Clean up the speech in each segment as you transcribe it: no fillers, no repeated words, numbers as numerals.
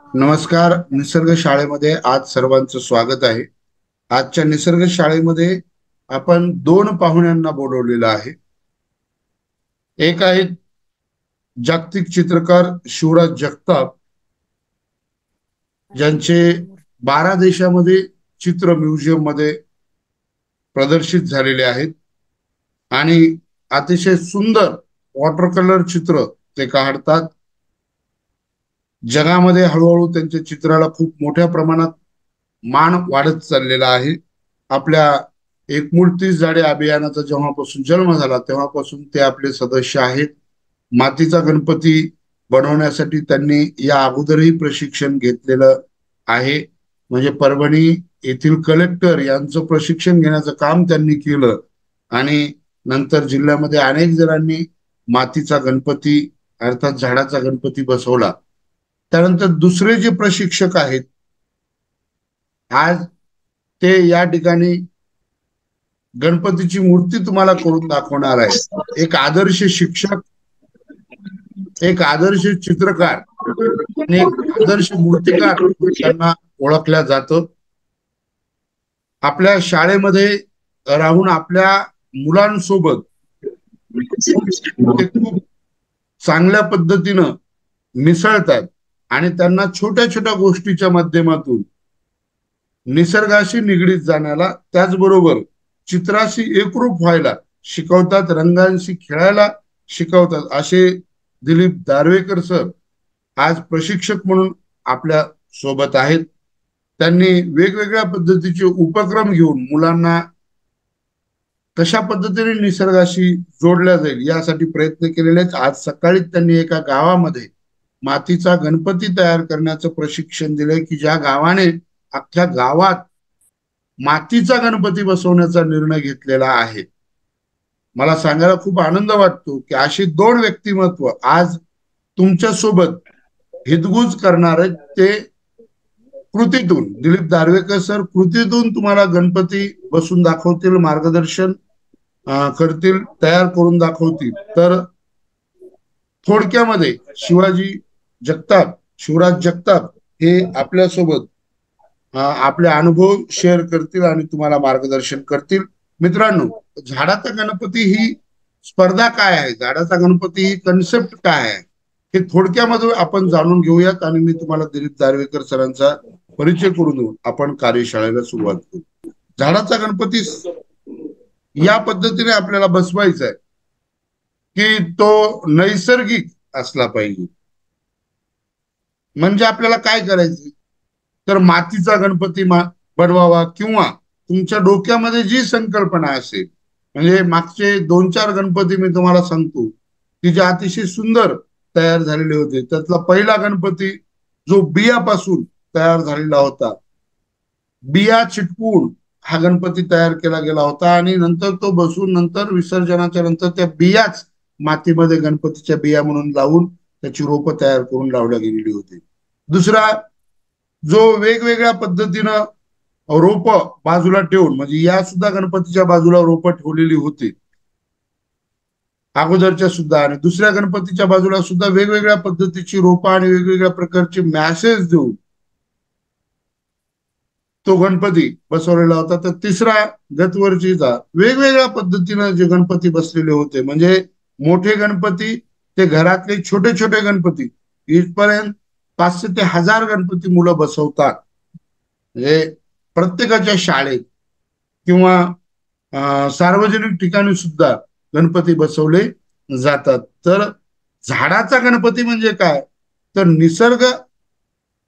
नमस्कार. निसर्ग शाळेमध्ये आज सर्वांचं स्वागत आहे. आजच्या निसर्ग शाळेमध्ये आपण दोन पाहुण्यांना बोलवलेलं आहे. एक आहे जागतिक चित्रकार शिवराज जगताप, ज्यांचे 12 देशामध्ये चित्र म्युझियम मध्ये प्रदर्शित झालेले आहेत आणि अतिशय सुंदर वॉटर कलर चित्र ते काढतात. जगामध्ये हळूहळू त्यांच्या चित्राला खूप मोठ्या प्रमाणात मान वाढत चाललेला आहे. आपल्या एक मूळ 30 झाडे अभियानाचा जेव्हापासून जन्म झाला तेव्हापासून ते आपले सदस्य आहेत. मातीचा गणपती बनवण्यासाठी त्यांनी या अगोदरही प्रशिक्षण घेतलेलं आहे. म्हणजे परभणी येथील कलेक्टर यांचं प्रशिक्षण घेण्याचं काम त्यांनी केलं आणि नंतर जिल्ह्यामध्ये अनेक जणांनी मातीचा गणपती अर्थात झाडाचा गणपती बसवला. त्यानंतर दुसरे जे प्रशिक्षक आहेत आज ते या ठिकाणी गणपतीची मूर्ती तुम्हाला करून दाखवणार आहे. एक आदर्श शिक्षक, एक आदर्श चित्रकार आणि एक आदर्श मूर्तिकार त्यांना ओळखल्या जातं. आपल्या शाळेमध्ये राहून आपल्या मुलांसोबत ते खूप चांगल्या पद्धतीनं मिसळतात आणि त्यांना छोट्या छोट्या गोष्टीच्या माध्यमातून निसर्गाशी निगडीत जाण्याला त्याचबरोबर चित्राशी एकरूप व्हायला शिकवतात, रंगांशी खेळायला शिकवतात. असे दिलीप दारवेकर सर आज प्रशिक्षक म्हणून आपल्या सोबत आहेत. त्यांनी वेगवेगळ्या पद्धतीचे उपक्रम घेऊन मुलांना कशा पद्धतीने निसर्गाशी जोडल्या जाईल यासाठी प्रयत्न केलेले आहेत. आज सकाळी त्यांनी एका गावामध्ये मातीचा गणपती तयार करण्याचं प्रशिक्षण दिलंय की ज्या गावाने अख्ख्या गावात मातीचा गणपती बसवण्याचा निर्णय घेतलेला आहे. मला सांगायला खूप आनंद वाटतो की अशी दोन व्यक्तिमत्व आज तुमच्या सोबत हितगुज करणारे ते कृतीतून दिलीप दारवेकर सर कृतीतून तुम्हाला गणपती बसून दाखवतील, मार्गदर्शन करतील, तयार करून दाखवतील. तर थोडक्यामध्ये शिवराज जगताप हे आपल्यासोबत आपले अनुभव शेअर करतील आणि तुम्हाला मार्गदर्शन करतील. मित्रांनो, झाडाचा गणपती ही स्पर्धा काय आहे, झाडाचा गणपती ही कन्सेप्ट काय आहे हे थोडक्यामध्ये आपण जाणून घेऊयात आणि मी तुम्हाला दिलीप दारवेकर सरांचा परिचय करून देऊन आपण कार्यशाळेला सुरुवात करू. झाडाचा गणपती या पद्धतीने आपल्याला बसवायचा आहे की तो नैसर्गिक असला पाहिजे. म्हणजे आपल्याला काय करायचं तर मातीचा गणपती बनवावा किंवा तुमच्या डोक्यामध्ये जी संकल्पना असेल, म्हणजे मागचे 2-4 गणपती मी तुम्हाला सांगतो की जे अतिशय सुंदर तयार झालेले होते. त्यातला पहिला गणपती जो बियापासून तयार झालेला होता, बिया चिटकून हा गणपती तयार केला गेला होता आणि नंतर तो बसून नंतर विसर्जनाच्या नंतर त्या बियाच मातीमध्ये गणपतीच्या बिया म्हणून लावून त्याची रोपं तयार करून लावल्या गेलेली होती. दुसरा जो वेगवेगळ्या पद्धतीनं रोप बाजूला ठेवून, म्हणजे या सुद्धा गणपतीच्या बाजूला रोप ठेवलेली होती अगोदरच्या सुद्धा, आणि दुसऱ्या गणपतीच्या बाजूला सुद्धा वेगवेगळ्या पद्धतीची रोप आणि वेगवेगळ्या प्रकारचे मॅसेज देऊन तो गणपती बसवलेला होता. तर तिसरा गतवर्षीचा वेगवेगळ्या पद्धतीनं जे गणपती बसलेले होते, म्हणजे मोठे गणपती ते घरातले छोटे छोटे गणपती इथपर्यंत 500 ते 1000 गणपती मुलं बसवतात. म्हणजे प्रत्येकाच्या शाळेत किंवा सार्वजनिक ठिकाणी सुद्धा गणपती बसवले जातात. तर झाडाचा गणपती म्हणजे काय तर निसर्ग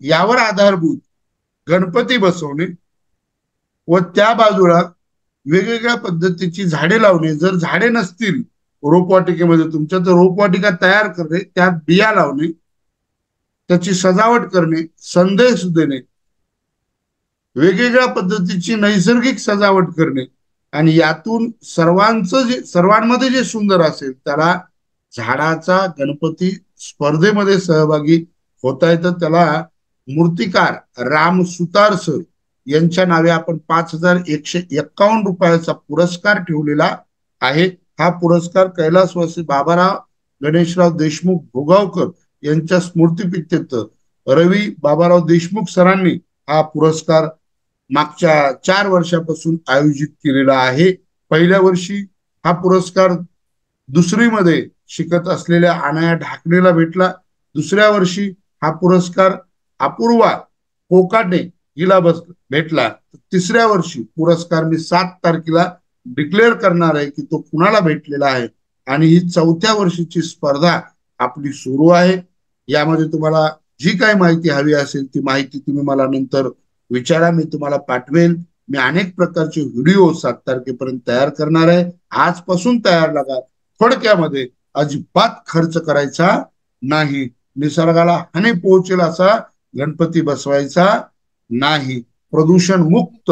यावर आधारभूत गणपती बसवणे व त्या बाजूला वेगवेगळ्या पद्धतीची झाडे लावणे. जर झाडे नसतील रोपवाटिकेमध्ये तुमच्या तर रोपवाटिका तयार करणे, त्यात बिया लावणे, त्याची सजावट करणे, संदेश देणे, वेगवेगळ्या पद्धतीची नैसर्गिक सजावट करणे आणि यातून सर्वांमध्ये जे सुंदर असेल त्याला झाडाचा गणपती स्पर्धेमध्ये सहभागी होता येतं. त्याला मूर्तिकार राम सुतार सर यांच्या नावे आपण 5151 रुपयाचा पुरस्कार ठेवलेला आहे. हा पुरस्कार कैलासवासी बाबाराव गणेशराव देशमुख भोगावकर यांच्या स्मृतीप्रित्यर्थ रवी बाबाराव देशमुख सरांनी हा पुरस्कार मागच्या 4 वर्षापासून आयोजित केलेला आहे. पहिल्या वर्षी हा पुरस्कार दुसरीमध्ये शिकत असलेल्या अनाया ढाकणेला भेटला. दुसऱ्या वर्षी हा पुरस्कार अपूर्वा कोकाटे हिला भेटला. तिसऱ्या वर्षी पुरस्कार मी 7 तारखेला डिक्लेअर करणार आहे की तो कुणाला भेटलेला आहे. आणि ही 4थ्या वर्षीची स्पर्धा आपली सुरू आहे. यामध्ये तुम्हाला जी काही माहिती हवी असेल ती माहिती तुम्ही मला नंतर विचारा, मी तुम्हाला पाठवेल. मी अनेक प्रकारचे व्हिडिओ 7 तारखेपर्यंत तयार करणार आहे. आजपासून तयार लागा. थोडक्यामध्ये अजिबात खर्च करायचा नाही, निसर्गाला हानी पोहोचेल असा गणपती बसवायचा नाही, प्रदूषण मुक्त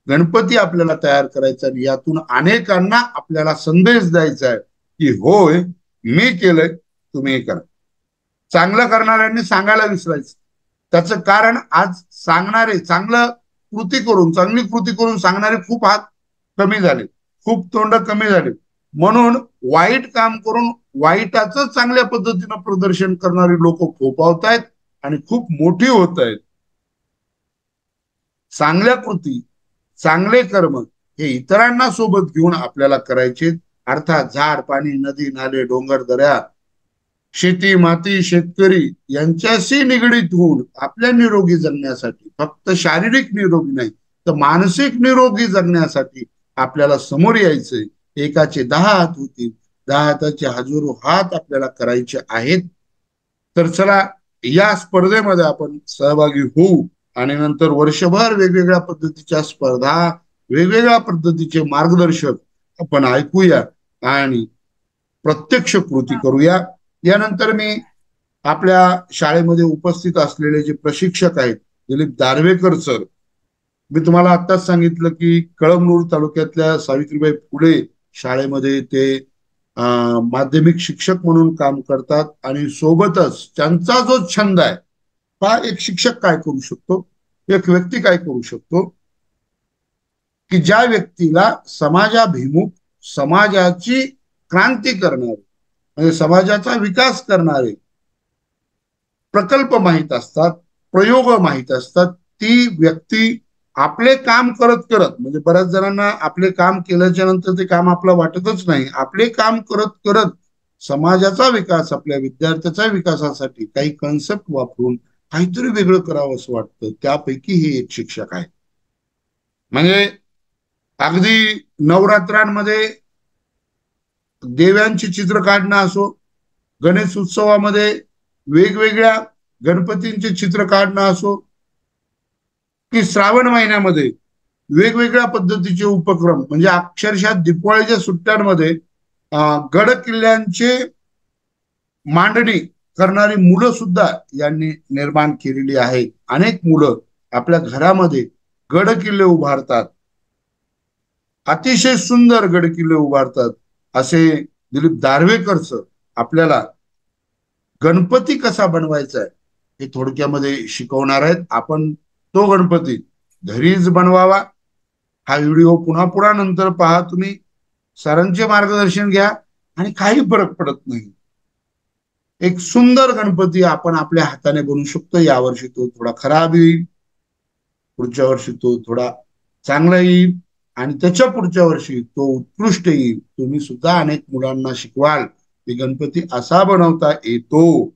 गणपती आपल्याला तयार करायचा आणि यातून अनेकांना आपल्याला संदेश द्यायचा आहे की होय मी केलंय, तुम्ही करा. चांगलं करणाऱ्यांनी सांगायला विसरायचं. त्याचं कारण आज सांगणारे चांगली कृती करून सांगणारे खूप हात कमी झाले, खूप तोंड कमी झाले. म्हणून वाईट काम करून वाईटाचं चांगल्या पद्धतीनं प्रदर्शन करणारी लोक फोपावत आहेत आणि खूप मोठी होत आहेत. चांगल्या कृती, चांगले कर्म हे इतरांना सोबत घेऊन आपल्याला करायचे. अर्थात झाड पाणी नदी नाले डोंगर दऱ्या शेती माती शेतकरी यांच्याशी निगडीत होऊन आपल्या निरोगी जगण्यासाठी, फक्त शारीरिक निरोगी नाही तर मानसिक निरोगी जगण्यासाठी आपल्याला समोर यायचंय. एकाचे 10 हात होतील, 10 हाताचे हजारो हात आपल्याला करायचे आहेत. तर चला या स्पर्धेमध्ये आपण सहभागी होऊ आणि नंतर वर्षभर वेगवेगळ्या पद्धतीच्या स्पर्धा, वेगवेगळ्या पद्धतीचे मार्गदर्शक आपण ऐकूया आणि प्रत्यक्ष कृती करूया. यानंतर मी आपल्या शाळेमध्ये उपस्थित असलेले जे प्रशिक्षक आहेत दिलीप दार्वेकर सर, मी तुम्हाला आताच सांगितलं की कळमनुर तालुक्यातल्या सावित्रीबाई फुले शाळेमध्ये ते माध्यमिक शिक्षक म्हणून काम करतात. आणि सोबतच त्यांचा जो छंद आहे, हा एक शिक्षक काय करू शकतो, एक व्यक्ती काय करू शकतो की ज्या व्यक्तीला समाजाभिमुख, समाजाची क्रांती करणारे म्हणजे समाजाचा विकास करणारे प्रकल्प माहित असतात, प्रयोग माहित असतात, ती व्यक्ती आपले काम करत करत, म्हणजे बऱ्याच जणांना आपले काम केल्याच्या नंतर ते काम आपलं वाटतच नाही, आपले काम करत करत समाजाचा विकास, आपल्या विद्यार्थ्याच्या विकासासाठी काही कन्सेप्ट वापरून काहीतरी वेगळं करावं असं वाटतं. त्यापैकी हे एक शिक्षक आहे. म्हणजे अगदी नवरात्रांमध्ये देव्यांची चित्र काढणं असो, गणेश उत्सवामध्ये वेगवेगळ्या गणपतींचे चित्र काढणं असो, की श्रावण महिन्यामध्ये वेगवेगळ्या पद्धतीचे उपक्रम, म्हणजे अक्षरशः दिवाळीच्या सुट्ट्यांमध्ये गड किल्ल्यांचे मांडणी करणारी मुलं सुद्धा यांनी निर्माण केलेली आहे. अनेक मुलं आपल्या घरामध्ये गड किल्ले उभारतात, अतिशय सुंदर गड किल्ले उभारतात. असे दिलीप दार्वेकर सर आपल्याला गणपती कसा बनवायचा आहे हे थोडक्यामध्ये शिकवणार आहेत. आपण तो गणपती घरीच बनवावा. हा व्हिडिओ पुन्हा पुन्हा नंतर पहा तुम्ही, सरांचे मार्गदर्शन घ्या आणि काही फरक पडत नाही. एक सुंदर गणपती आपण आपल्या हाताने बनवू शकतो. यावर्षी तो थोडा खराब येईल, पुढच्या वर्षी तो थोडा चांगला येईल आणि त्याच्या पुढच्या वर्षी तो उत्कृष्ट येईल. तुम्ही सुद्धा अनेक मुलांना शिकवाल की गणपती असा बनवता येतो.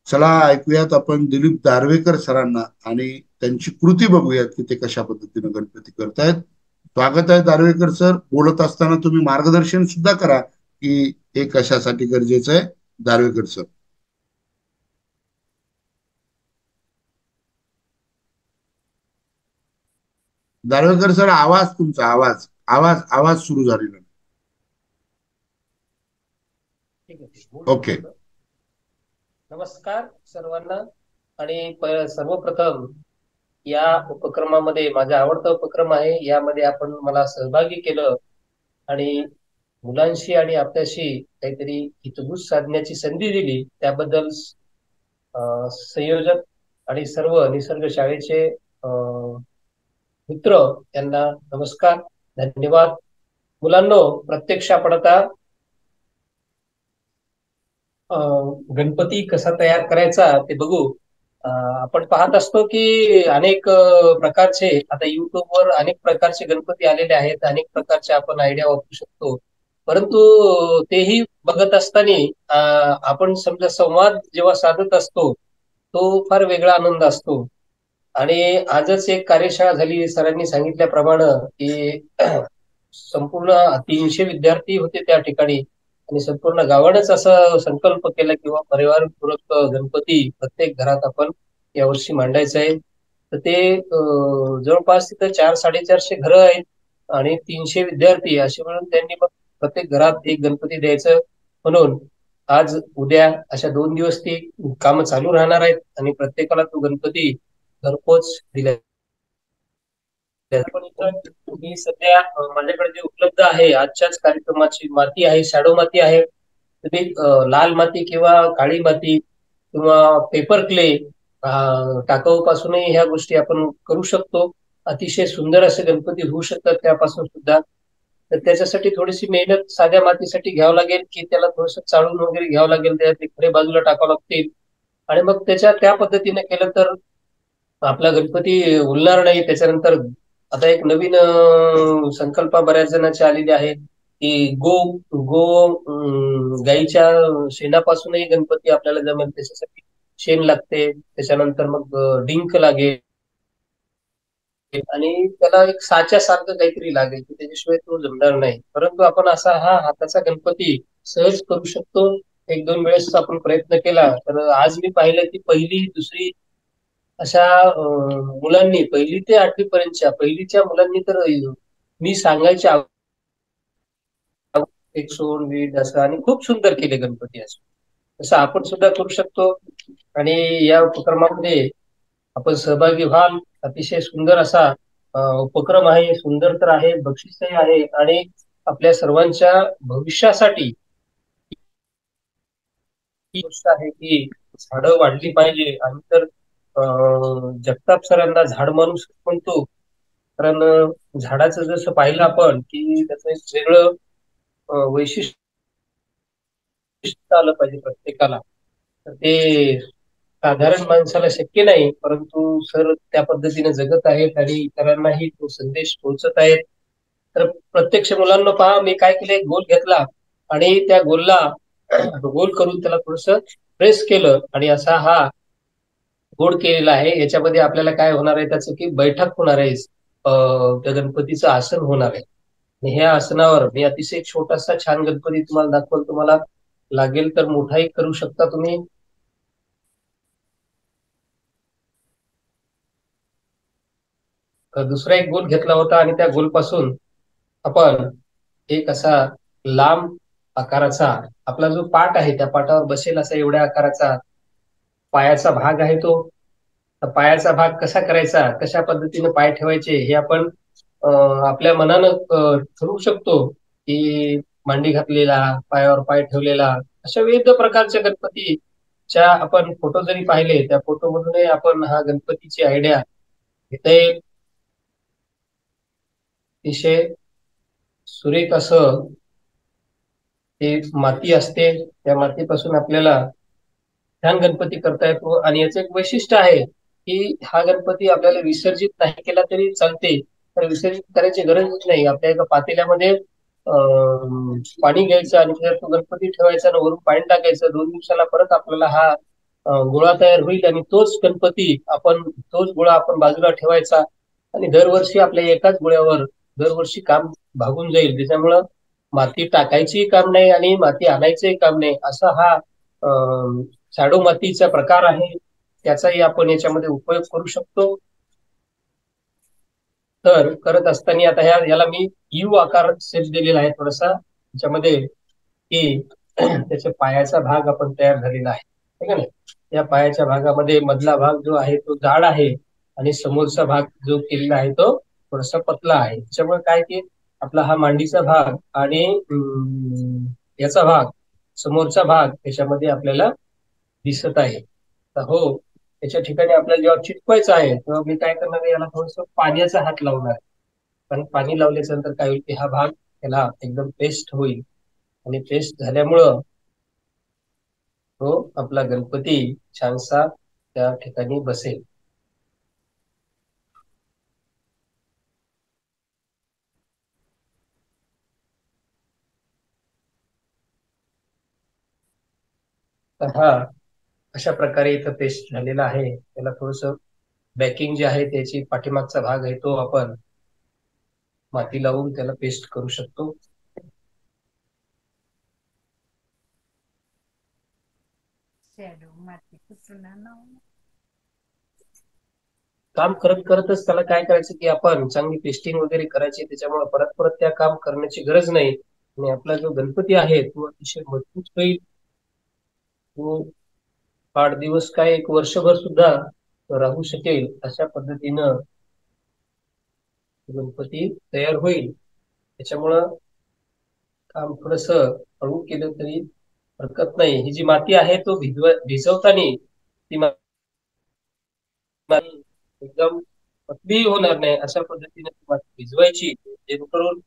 चला ऐकूयात आपण दिलीप दार्वेकर सरांना आणि त्यांची कृती बघूयात की ते कशा पद्धतीने गणपती करतायत. स्वागत आहे दार्वेकर सर. बोलत असताना तुम्ही मार्गदर्शन सुद्धा करा की हे कशासाठी गरजेचं आहे. दार्वेकर सर. दार्वेकर सर, आवाज तुमचा, आवाज आवाज आवाज सुरू झालेला. ओके. नमस्कार सर्वांना. आणि सर्वप्रथम या उपक्रमामध्ये, माझा आवडता उपक्रम आहे, यामध्ये आपण मला सहभागी केलं आणि मुलांशी आणि आपल्याशी काहीतरी हितगुज साधण्याची संधी दिली, त्याबद्दल संयोजक आणि सर्व निसर्ग शाळेचे मित्र यांना नमस्कार, धन्यवाद. मुलांनो, प्रत्यक्ष आपण आता गणपती कसा तयार करायचा ते बघू. आपण पाहत असतो की अनेक प्रकारचे आता युट्यूबवर अनेक प्रकारचे गणपती आलेले आहेत, अनेक प्रकारचे आपण आयडिया वापरू शकतो. परंतु तेही बघत असताना आपण समजा संवाद जेव्हा साधत असतो तो फार वेगळा आनंद असतो. आणि आजच एक कार्यशाळा झाली, सरांनी सांगितल्याप्रमाणे की संपूर्ण 300 विद्यार्थी होते त्या ठिकाणी आणि संपूर्ण गावानेच असं संकल्प केला किंवा परिवारपूरक गणपती प्रत्येक घरात आपण यावर्षी मांडायचं आहे. तर ते जवळपास तिथं 400-450 घरं आहेत आणि 300 विद्यार्थी असे म्हणून त्यांनी मग प्रत्येक घरात एक गणपती द्यायचं म्हणून आज उद्या अशा 2 दिवस ती कामं चालू राहणार आहेत आणि प्रत्येकाला तो गणपती घरपोच दिला. पण इथं मी सध्या माझ्याकडे जे उपलब्ध आहे आजच्याच कार्यक्रमाची माती आहे, शॅडो माती आहे. तर ती लाल माती किंवा काळी माती किंवा पेपर क्ले टाकाऊ पासूनही ह्या गोष्टी आपण करू शकतो. अतिशय सुंदर असे गणपती होऊ शकतात त्यापासून सुद्धा. तर त्याच्यासाठी थोडीशी मेहनत साध्या मातीसाठी घ्यावं लागेल की त्याला थोडंसं चाळून वगैरे घ्यावं लागेल, त्यात खडे बाजूला टाकावं लागतील आणि मग त्या पद्धतीने केलं तर आपला गणपती उरणार नाही. त्याच्यानंतर आता एक नवीन संकल्प बऱ्याच जणांची आलेली आहे की गो गो गाईच्या शेणापासूनही गणपती आपल्याला जमेल. त्याच्यासाठी शेण लागते, त्याच्यानंतर मग डिंक लागेल आणि त्याला एक साच्या सारखं काहीतरी लागेल की त्याच्याशिवाय तो जमणार नाही. परंतु आपण असा हा हाताचा गणपती सहज करू शकतो. 1-2 वेळेस आपण प्रयत्न केला तर आज मी पाहिलं की पहिली दुसरी अशा मुलांनी, 1ली ते 8वी पर्यंतच्या पहिलीच्या मुलांनी तर मी सांगायच्या एक सोड वीट असं आणि खूप सुंदर केले गणपती असं. तसं आपण सुद्धा करू शकतो आणि या उपक्रमामध्ये आपण सहभागी व्हाल. अतिशय सुंदर असा उपक्रम आहे, सुंदर तर आहे, बक्षीसही आहे आणि आपल्या सर्वांच्या भविष्यासाठी ही गोष्ट आहे की झाडं वाढली पाहिजे. आणि तर जगताप सरांना झाड माणूस म्हणतो, कारण झाडाचं जसं पाहिलं आपण की त्याचं एक वेगळं वैशिष्ट्य आलं पाहिजे प्रत्येकाला. तर ते साधारण माणसाला शक्य नाही, परंतु सर त्या पद्धतीने जगत आहेत आणि इतरांनाही तो संदेश पोहोचत आहेत. तर प्रत्यक्ष मुलांना पहा, मी काय केलं, एक गोल घेतला आणि त्या गोलला गोल करून त्याला थोडस प्रेस केलं आणि असा हा गोड केलेला आहे. याच्यामध्ये आपल्याला काय होणार आहे त्याचं की बैठक होणार आहे, त्या गणपतीचं आसन होणार आहे. आणि ह्या आसनावर मी अतिशय छोटासा छान गणपती तुम्हाला दाखवल. तुम्हाला लागेल तर मोठाही करू शकता तुम्ही. दुसरा एक गोल घेतला होता आणि त्या गोल पासून आपण एक असा लांब आकाराचा आपला जो पाट आहे त्या पाटावर बसेल असा एवढ्या आकाराचा पायाचा भाग आहे तो. पायाचा भाग कसा करायचा, कशा पद्धतीने पाय ठेवायचे हे आपण आपल्या मनानं ठरवू शकतो की मांडी घातलेला, पायावर पाय ठेवलेला, अशा विविध प्रकारच्या गणपतीच्या आपण फोटो जरी पाहिले त्या फोटो मधूनही आपण हा गणपतीची आयडिया घेता येईल. अतिशय सुरेख असं ते माती असते, त्या मातीपासून आपल्याला छान गणपती करता येतो. आणि याचं एक वैशिष्ट्य आहे की हा गणपती आपल्याला विसर्जित नाही केला तरी चालते. तर विसर्जित करायची गरज नाही. आपल्या एका पातेल्यामध्ये पाणी घ्यायचं आणि त्याच्यात तो गणपती ठेवायचा आणि वरून पाणी टाकायचं. 2 दिवसाला परत आपल्याला हा गोळा तयार होईल आणि तोच गोळा आपण बाजूला ठेवायचा आणि दरवर्षी आपल्या एकाच गोळ्यावर दरवर्षी काम भागून जाईल. त्याच्यामुळं माती टाकायचीही काम नाही आणि माती आणायचंही काम नाही. असा हा शाडू मातीचा प्रकार आहे, त्याचाही आपण याच्यामध्ये उपयोग करू शकतो. तर करत असताना आता याला मी यू आकार शेप दिलेला आहे थोडासा त्याच्यामध्ये की त्याच्या पायाचा भाग आपण तयार झालेला आहे, ठीक आहे ना. या पायाच्या भागामध्ये मधला भाग जो आहे तो जाड आहे आणि समोरचा भाग जो केलेला आहे तो थोडासा पतला आहे. त्याच्यामुळे काय की आपला हा मांडीचा भाग आणि याचा भाग, समोरचा भाग त्याच्यामध्ये आपल्याला दिसत आहे. तर हो, त्याच्या ठिकाणी आपल्याला जेव्हा चिटकवायचं आहे तेव्हा मी काय करणार आहे, याला थोडस पाण्याचा हात लावणार आहे. कारण पाणी लावल्याच्या नंतर काय होईल की हा भाग त्याला एकदम पेस्ट होईल आणि पेस्ट झाल्यामुळं तो आपला गणपती छानसा त्या ठिकाणी बसेल. तर हा अशा प्रकारे इथं पेस्ट झालेला आहे. त्याला थोडस बॅकिंग जे आहे त्याची पाठीमागचा भाग आहे तो आपण माती लावून त्याला पेस्ट करू शकतो. काम करत करतच त्याला काय करायचं की आपण चांगली पेस्टिंग वगैरे करायची, त्याच्यामुळे परत परत त्या काम करण्याची गरज नाही आणि आपला जो गणपती आहे तो अतिशय मजबूत होईल. तो 8 दिवस काय 1 वर्षभर सुद्धा राहू शकेल अशा पद्धतीनं गणपती तयार होईल. त्याच्यामुळं काम थोडस हळू केलं तरी हरकत नाही. ही जी माती आहे तो भिजवताना ती माती एकदम पतली होणार नाही अशा पद्धतीने ती माती भिजवायची, जेणेकरून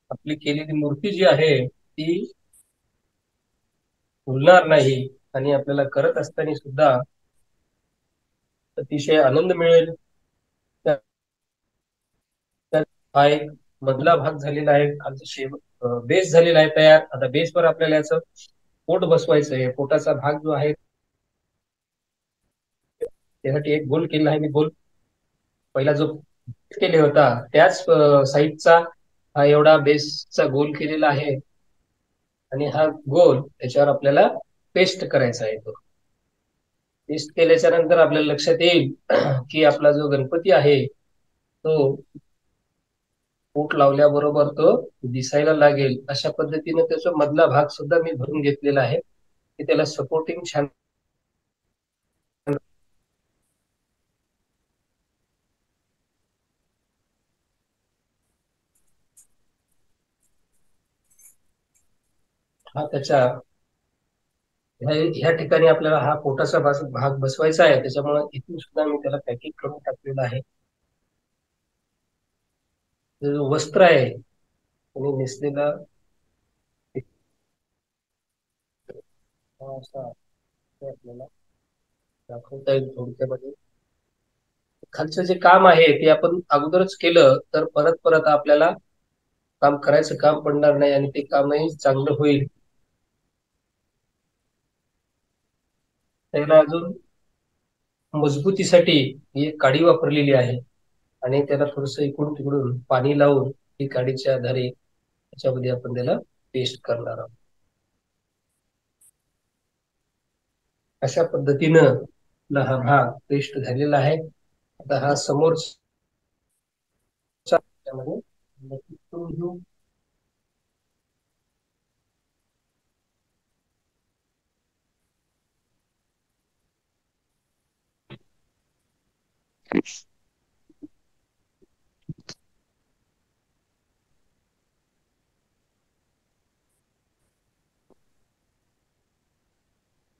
आपली केलेली मूर्ती जी आहे ती फुलणार नाही आणि आपल्याला करत असताना सुद्धा अतिशय आनंद मिळेल. हा एक मधला भाग झालेला आहे, खालचा बेस झालेला आहे तयार. आता बेसवर आपल्याला याचं पोट बसवायचं आहे. पोटाचा भाग जो आहे त्यासाठी एक गोल केला आहे मी. गोल पहिला जो केले होता त्याच साईजचा हा एवढा बेसचा गोल केलेला आहे आणि हा गोल त्याच्यावर आपल्याला पेस्ट करायचा आहे. तो पेस्ट केल्याच्या नंतर आपल्याला लक्षात येईल की आपला जो गणपती आहे तो पोट लावल्याबरोबर तो दिसायला लागेल. अशा पद्धतीने त्याचा मधला भाग सुद्धा मी भरून घेतलेला आहे की त्याला सपोर्टिंग छान. हा त्याच्या ह्या ठिकाणी आपल्याला हा पोटाचा भाग बसवायचा आहे, त्याच्यामुळे इथून सुद्धा मी त्याला पॅकिंग करून टाकलेलं आहे. जो वस्त्र आहे आणि नेसलेला असा आपल्याला दाखवता येईल थोडक्यामध्ये. खालचं जे काम आहे ते आपण अगोदरच केलं तर परत परत आपल्याला काम करायचं काम पडणार नाही आणि ते कामही चांगलं होईल. त्याला अजून मजबूतीसाठी ही एक काडी वापरलेली आहे आणि त्याला थोडस इकडून तिकडून पाणी लावून ही काडीच्या आधारे त्याच्यामध्ये आपण त्याला पेस्ट करणार आहोत. अशा पद्धतीनं हा भाग पेस्ट झालेला आहे. आता हा समोरच्या घेऊ.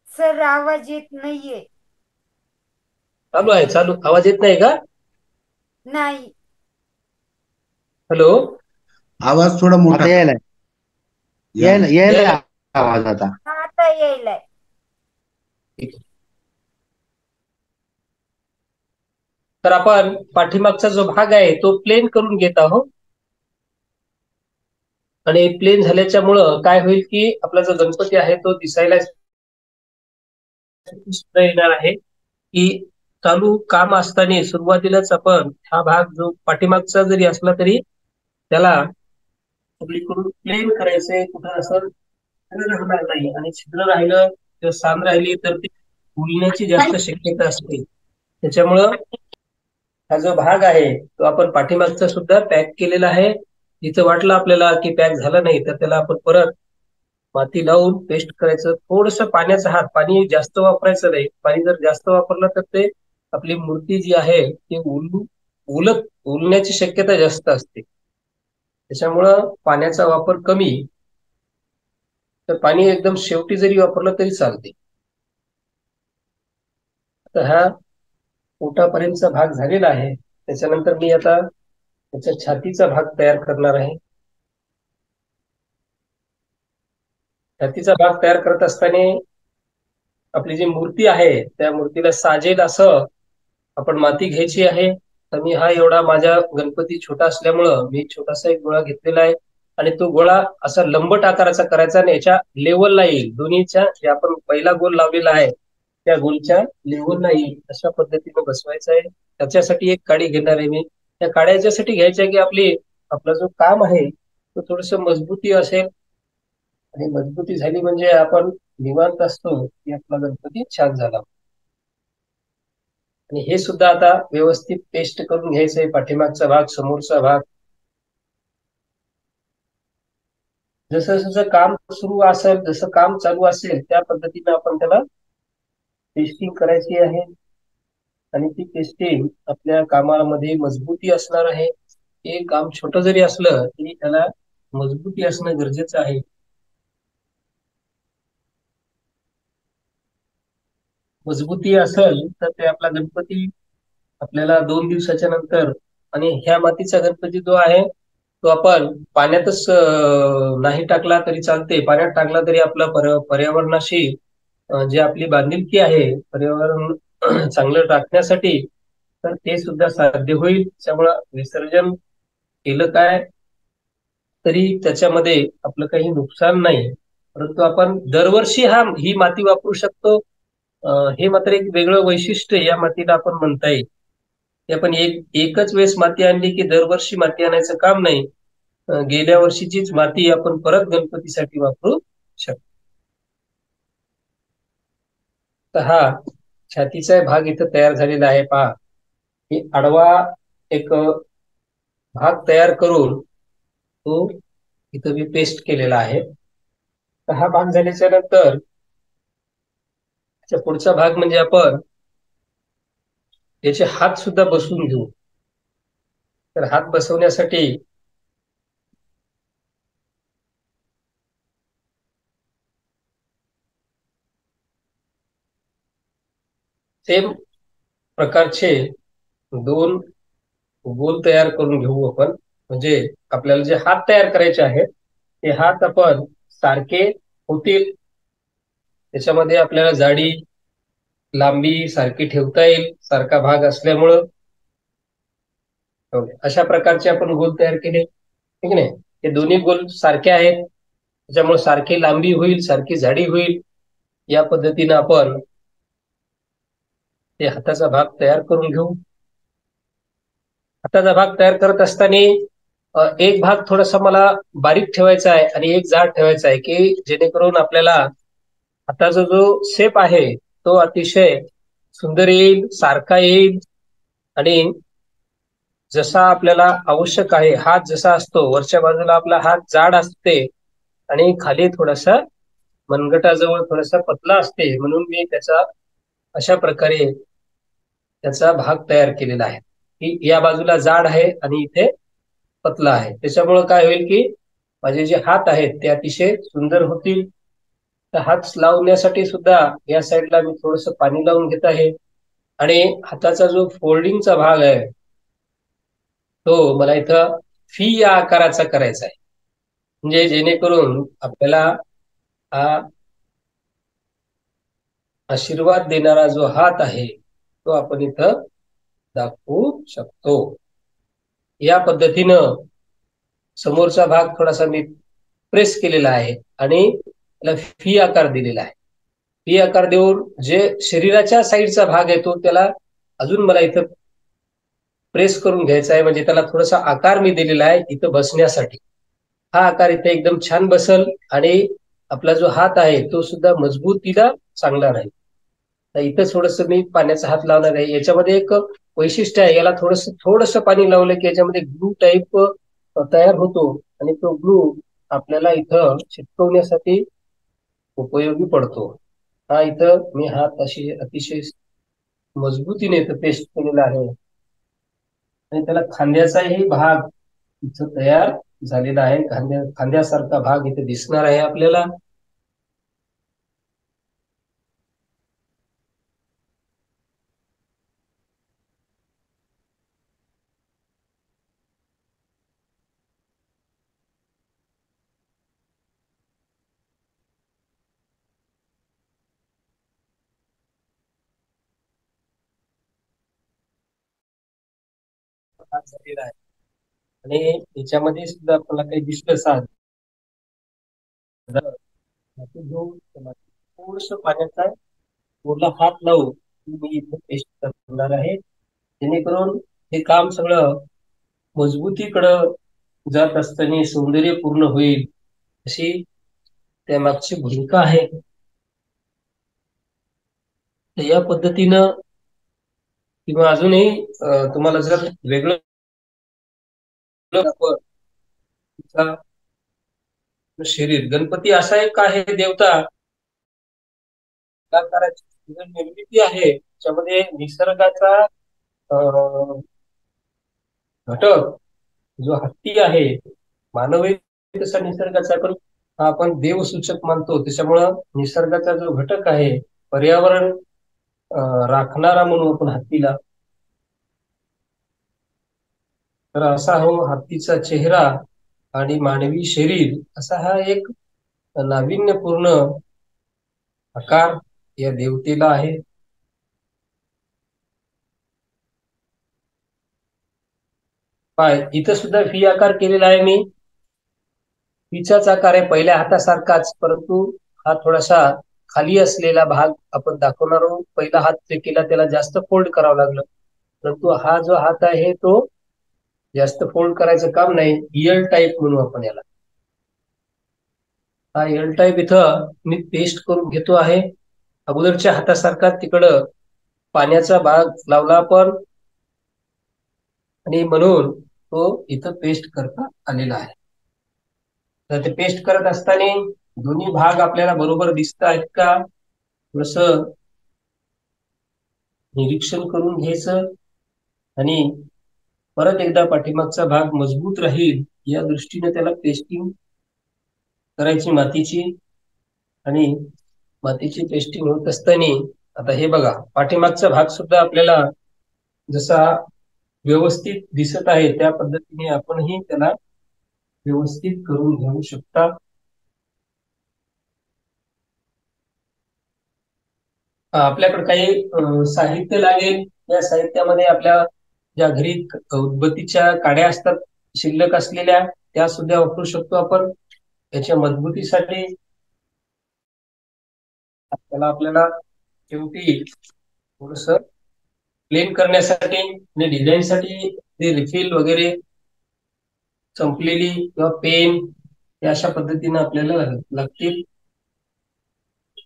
सर आवाज येत नाहीये. चालू आहे, चालू. आवाज येत नाही का? नाही. हॅलो, आवाज थोडा मोठा यायला यायला. यायला आवाज आता. आता यायलाय. तर आपण पाठीमागचा जो भाग आहे तो प्लेन करून घेत आहोत आणि प्लेन झाल्याच्यामुळं काय होईल की आपला जो गणपती आहे तो दिसायला सुद्धा येणार आहे. की चालू काम असताना सुरुवातीलाच आपण हा भाग जो पाठीमागचा जरी असला तरी त्याला सगळीकडून प्लेन करायचंय. कुठं असं राहणार नाही आणि छिद्र राहिलं किंवा सांद राहिली तर ते फुलण्याची जास्त शक्यता असते. त्याच्यामुळं हा जो भाग आहे तो आपण पाठीमागचा सुद्धा पॅक केलेला आहे. जिथं वाटलं आपल्याला की पॅक झालं नाही तर त्याला आपण परत माती लावून पेस्ट करायचं. थोडस पाण्याचा हात, पाणी जास्त वापरायचं नाही. पाणी जर जास्त वापरलं तर ते आपली मूर्ती जी आहे ती उलण्याची शक्यता जास्त असते. त्याच्यामुळं पाण्याचा वापर कमी, तर पाणी एकदम शेवटी जरी वापरलं तरी चालते. तर हा पोटापर्यंतचा भाग झालेला आहे. त्याच्यानंतर मी आता त्याच्या छातीचा भाग तयार करणार आहे. छातीचा भाग तयार करत असताना आपली जी मूर्ती आहे त्या मूर्तीला साजेल असं आपण माती घ्यायची आहे. तर मी हा एवढा माझ्या गणपती छोटा असल्यामुळं मी छोटासा एक गोळा घेतलेला आहे आणि तो गोळा असा लंबट आकाराचा करायचा आणि याच्या लेवलला येईल, दोन्हीच्या जे आपण पहिला गोल लावलेला आहे त्या गोलच्या लेवलला येईल अशा पद्धतीने बसवायचं आहे. त्याच्यासाठी एक काडी घेणार आहे मी. त्या काड्या याच्यासाठी घ्यायच्या की आपला जो काम आहे तो थोडस मजबूती असेल, आणि मजबूती झाली म्हणजे आपण निवांत असतो की आपला गणपती छान झाला. आणि हे सुद्धा आता व्यवस्थित पेस्ट करून घ्यायचंय, पाठीमागचा भाग, समोरचा भाग. जसं जसं काम सुरू असेल, जसं काम चालू असेल त्या पद्धतीने आपण त्याला टेस्टिंग करायची आहे. आणि ती टेस्टिंग आपल्या कामामध्ये मजबूती असणार आहे. हे काम छोटं जरी असलं तरी त्याला मजबूती असणं गरजेचं आहे. मजबूती असेल तर ते आपला गणपती आपल्याला 2 दिवसाच्या नंतर, आणि ह्या मातीचा गणपती जो आहे तो आपण पाण्यातच नाही टाकला तरी चालते, पाण्यात टाकला तरी आपला पर्यावरणाशी जी आपली बांधिलकी आहे पर्यावरण चांगलं राखण्यासाठी, तर ते सुद्धा साध्य होईल. त्यामुळं विसर्जन केलं काय तरी त्याच्यामध्ये आपलं काही नुकसान नाही, परंतु आपण दरवर्षी ही माती वापरू शकतो. हे मात्र एक वेगळं वैशिष्ट्य या मातीला आपण म्हणता येईल की आपण एकच वेळेस माती आणली की दरवर्षी माती आणायचं काम नाही. गेल्या वर्षीचीच माती आपण परत गणपतीसाठी वापरू शकतो. तर हा छातीचा भाग इथं तयार झालेला आहे पहा. ही आडवा एक भाग तयार करून तो इथं मी पेस्ट केलेला आहे. तर हा भाग झाल्याच्या नंतर पुढचा भाग म्हणजे आपण याचे हात सुद्धा बसवून घेऊ. तर हात बसवण्यासाठी सेम प्रकारचे 2 गोल तयार करून घेऊ आपण. म्हणजे आपल्याला जे हात तयार करायचे आहेत ते हात आपण सारखे होतील, त्याच्यामध्ये आपल्याला जाडी लांबी सारखी ठेवता येईल सारखा भाग असल्यामुळं. अशा प्रकारचे आपण गोल तयार केले, ठीक नाही. हे दोन्ही गोल सारखे आहेत त्याच्यामुळे सारखी लांबी होईल, सारखी जाडी होईल. या पद्धतीने आपण ते हाताचा भाग तयार करून घेऊ. हाताचा भाग तयार करत असताना एक भाग थोडासा मला बारीक ठेवायचा आहे आणि एक जाड ठेवायचा आहे, की जेणेकरून आपल्याला हाताचा जो शेप आहे तो अतिशय सुंदर येईल, सारखा येईल. आणि जसा आपल्याला आवश्यक आहे, हात जसा असतो वरच्या बाजूला आपला हात जाड असते आणि खाली थोडासा मनगटाजवळ थोडासा पतला असते, म्हणून मी त्याचा अशा प्रकारे त्याचा भाग तयार केलेला आहे की या बाजूला जाड आहे आणि इथे पतला आहे. त्याच्यामुळे काय होईल की माझे जे हात आहेत ते अतिशय सुंदर होतील. तर हात लावण्यासाठी सुद्धा या साईडला मी थोडस पाणी लावून घेत आहे. आणि हाताचा जो फोल्डिंगचा भाग आहे तो मला इथं फी या आकाराचा करायचा आहे, म्हणजे जेणेकरून आपल्याला हा आशीर्वाद देणारा जो हात आहे तो आपण इथं दाखवू शकतो. या पद्धतीनं समोरचा भाग थोडासा मी प्रेस केलेला आहे आणि त्याला फी आकार दिलेला आहे. फी आकार देऊन जे शरीराच्या साईडचा भाग आहे तो त्याला अजून मला इथं प्रेस करून घ्यायचा आहे, म्हणजे त्याला थोडासा आकार मी दिलेला आहे इथं बसण्यासाठी. हा आकार इथे एकदम छान बसल आणि आपला जो हात आहे तो सुद्धा मजबूतीला चांगला राहील. तर इथं थोडस मी पाण्याचा हात लावणार आहे. याच्यामध्ये एक वैशिष्ट्य आहे, याला थोडस पाणी लावलं की याच्यामध्ये ग्लू टाईप तयार होतो आणि तो ग्लू आपल्याला इथं चिटकवण्यासाठी उपयोगी पडतो. हा इथं मी हात अशी अतिशय मजबूतीने इथं पेस्ट केलेला आहे आणि त्याला खांद्याचाही भाग इथं तयार झालेला आहे. खांद्यासारखा भाग इथे दिसणार आहे आपल्याला. भाग झालेला आहे. आणि याच्यामध्ये सुद्धा आपल्याला काही दिसलं साध थोडस पाण्याचा ओला हात लावून मी इथे पेस्ट करणार आहे, जेणेकरून हे काम सगळं मजबूतीकडं जात असताना सौंदर्य पूर्ण होईल अशी त्यामागची भूमिका आहे. तर या पद्धतीनं किंवा अजूनही तुम्हाला जर वेगळं शरीर, गणपती असा एक आहे देवता आकाराची निर्मिती आहे, त्याच्यामध्ये निसर्गाचा घटक जो हत्ती आहे, मानवी तसा निसर्गाचा पण आपण देवसूचक मानतो, त्याच्यामुळं निसर्गाचा जो घटक आहे, पर्यावरण राखणारा म्हणून आपण हत्तीला, तर असा हो हत्तीचा चेहरा आणि मानवी शरीर असा हा एक नाविन्यपूर्ण आकार या देवतेला आहे. इथं सुद्धा व्ही आकार केलेला आहे मी. व्हीचाच आकार आहे पहिल्या हातासारखाच, परंतु हा थोडासा खाली असलेला भाग आपण दाखवणार आहोत. पहिला हात जे केला त्याला जास्त फोल्ड करावं लागलं, परंतु हा जो हात आहे तो जास्त फोल्ड करायचं काम नाही. एल टाईप म्हणू आपण याला. हा एल टाईप इथं मी पेस्ट करून घेतो आहे. अगोदरच्या हातासारखा तिकडं पाण्याचा भाग लावला आपण, आणि म्हणून तो इथं पेस्ट करता आलेला आहे. तर ते पेस्ट करत असताना दोन्ही भाग आपल्याला बरोबर दिसत आहेत का, थोडस निरीक्षण करून घ्यायचं आणि परत एकदा पाठीमागचा भाग मजबूत राहील या दृष्टीने त्याला पेस्टिंग करायची मातीची. आणि मातीची पेस्टिंग होत असताना आता हे बघा, पाठीमागचा भाग सुद्धा आपल्याला जसा व्यवस्थित दिसत आहे त्या पद्धतीने आपणही त्याला व्यवस्थित करून घेऊ शकता. आपल्याकडे काही साहित्य लागेल. या साहित्यामध्ये आपल्या ज्या घरी उदबत्तीच्या काड्या असतात शिल्लक असलेल्या, त्या सुद्धा वापरू शकतो आपण. याच्या मजबूतीसाठी आपल्याला शेवटी थोडस प्लेन करण्यासाठी आणि डिझाईन साठी ते रिफिल वगैरे संपलेली किंवा पेन या अशा पद्धतीने आपल्याला लागतील.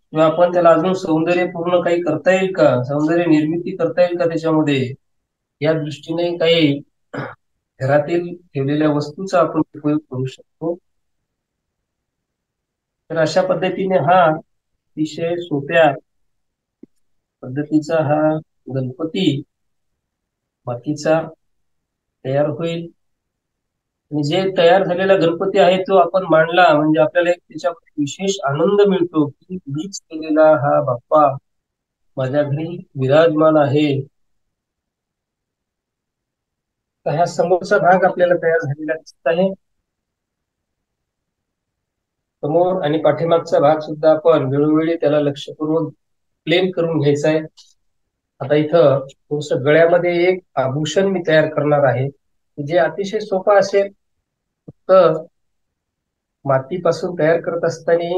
किंवा आपण त्याला अजून सौंदर्य पूर्ण काही करता येईल का, सौंदर्य निर्मिती करता येईल का त्याच्यामध्ये, या दृष्टीने काही घरातील ठेवलेल्या वस्तूचा आपण उपयोग करू शकतो. तर अशा पद्धतीने हा अतिशय सोप्या पद्धतीचा हा गणपती मातीचा तयार होईल. आणि जे तयार झालेला गणपती आहे तो आपण मांडला म्हणजे आपल्याला एक त्याच्यामध्ये विशेष आनंद मिळतो की मीच केलेला हा बाप्पा माझ्या घरी विराजमान आहे. तर हा समोरचा भाग आपल्याला तयार झालेला दिसत आहे. समोर आणि पाठीमागचा भाग सुद्धा आपण वेळोवेळी त्याला लक्षपूर्वक प्लेन करून घ्यायचा आहे. आता इथं थोडस गळ्यामध्ये एक आभूषण मी तयार करणार आहे, जे अतिशय सोपं असेल. फक्त मातीपासून तयार करत असताना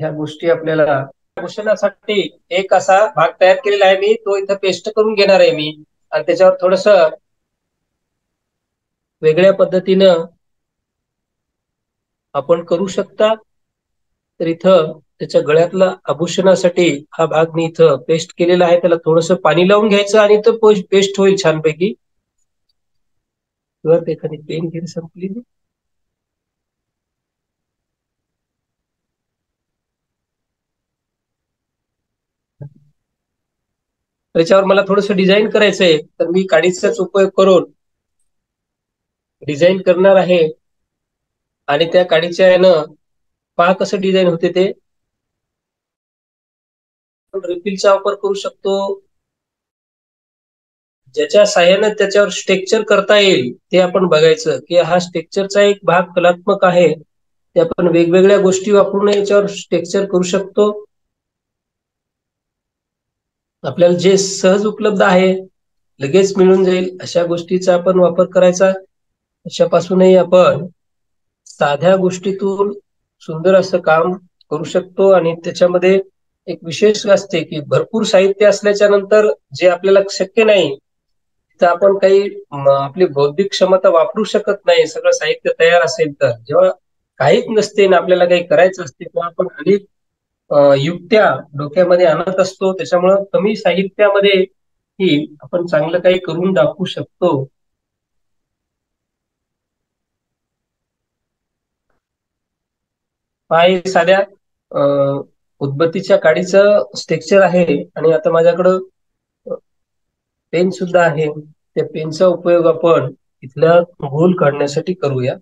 ह्या गोष्टी आपल्याला, आभूषणासाठी एक असा भाग तयार केलेला आहे मी, तो इथं पेस्ट करून घेणार आहे मी. आणि त्याच्यावर थोडस वेगळ्या पद्धतीनं आपण करू शकता. तर इथं त्याच्या गळ्यातला आभूषणासाठी हा भाग मी इथं पेस्ट केलेला आहे. त्याला थोडस पाणी लावून घ्यायचं आणि इथं पेस्ट होईल छानपैकी. किंवा एखादी पेन घेऊन संपली त्याच्यावर मला थोडस डिझाईन करायचंय, तर मी काडीचाच उपयोग करून डिझाईन करणार आहे. आणि त्या काडीच्या यानं पहा कसं डिझाईन होते ते. रिफिलचा वापर करू शकतो, ज्याच्या साह्यानं त्याच्यावर स्ट्रक्चर करता येईल ते आपण बघायचं की हा स्ट्रक्चरचा एक भाग कलात्मक आहे, ते आपण वेगवेगळ्या गोष्टी वापरून याच्यावर स्ट्रक्चर करू शकतो. आपल्याला जे सहज उपलब्ध आहे लगेच मिळून जाईल अशा गोष्टीचा आपण वापर करायचा. अशापासूनही आपण साध्या गोष्टीतून सुंदर असं काम करू शकतो. आणि त्याच्यामध्ये एक विशेष असते की भरपूर साहित्य असल्याच्या नंतर जे आपल्याला शक्य नाही तर आपण काही आपली बौद्धिक क्षमता वापरू शकत नाही. सगळं साहित्य तयार असेल तर जेव्हा काहीच नसते ना आपल्याला काही करायचं असते तेव्हा आपण अनेक युक्त्या डोक्यामध्ये आणत असतो. त्याच्यामुळं कमी साहित्यामध्ये ही आपण चांगलं काही करून दाखवू शकतो. हे साध्या उदबत्तीच्या काडीचं स्ट्रक्चर आहे आणि आता माझ्याकडं पेन सुद्धा आहे. त्या पेनचा उपयोग आपण इथल्या होल काढण्यासाठी करूया.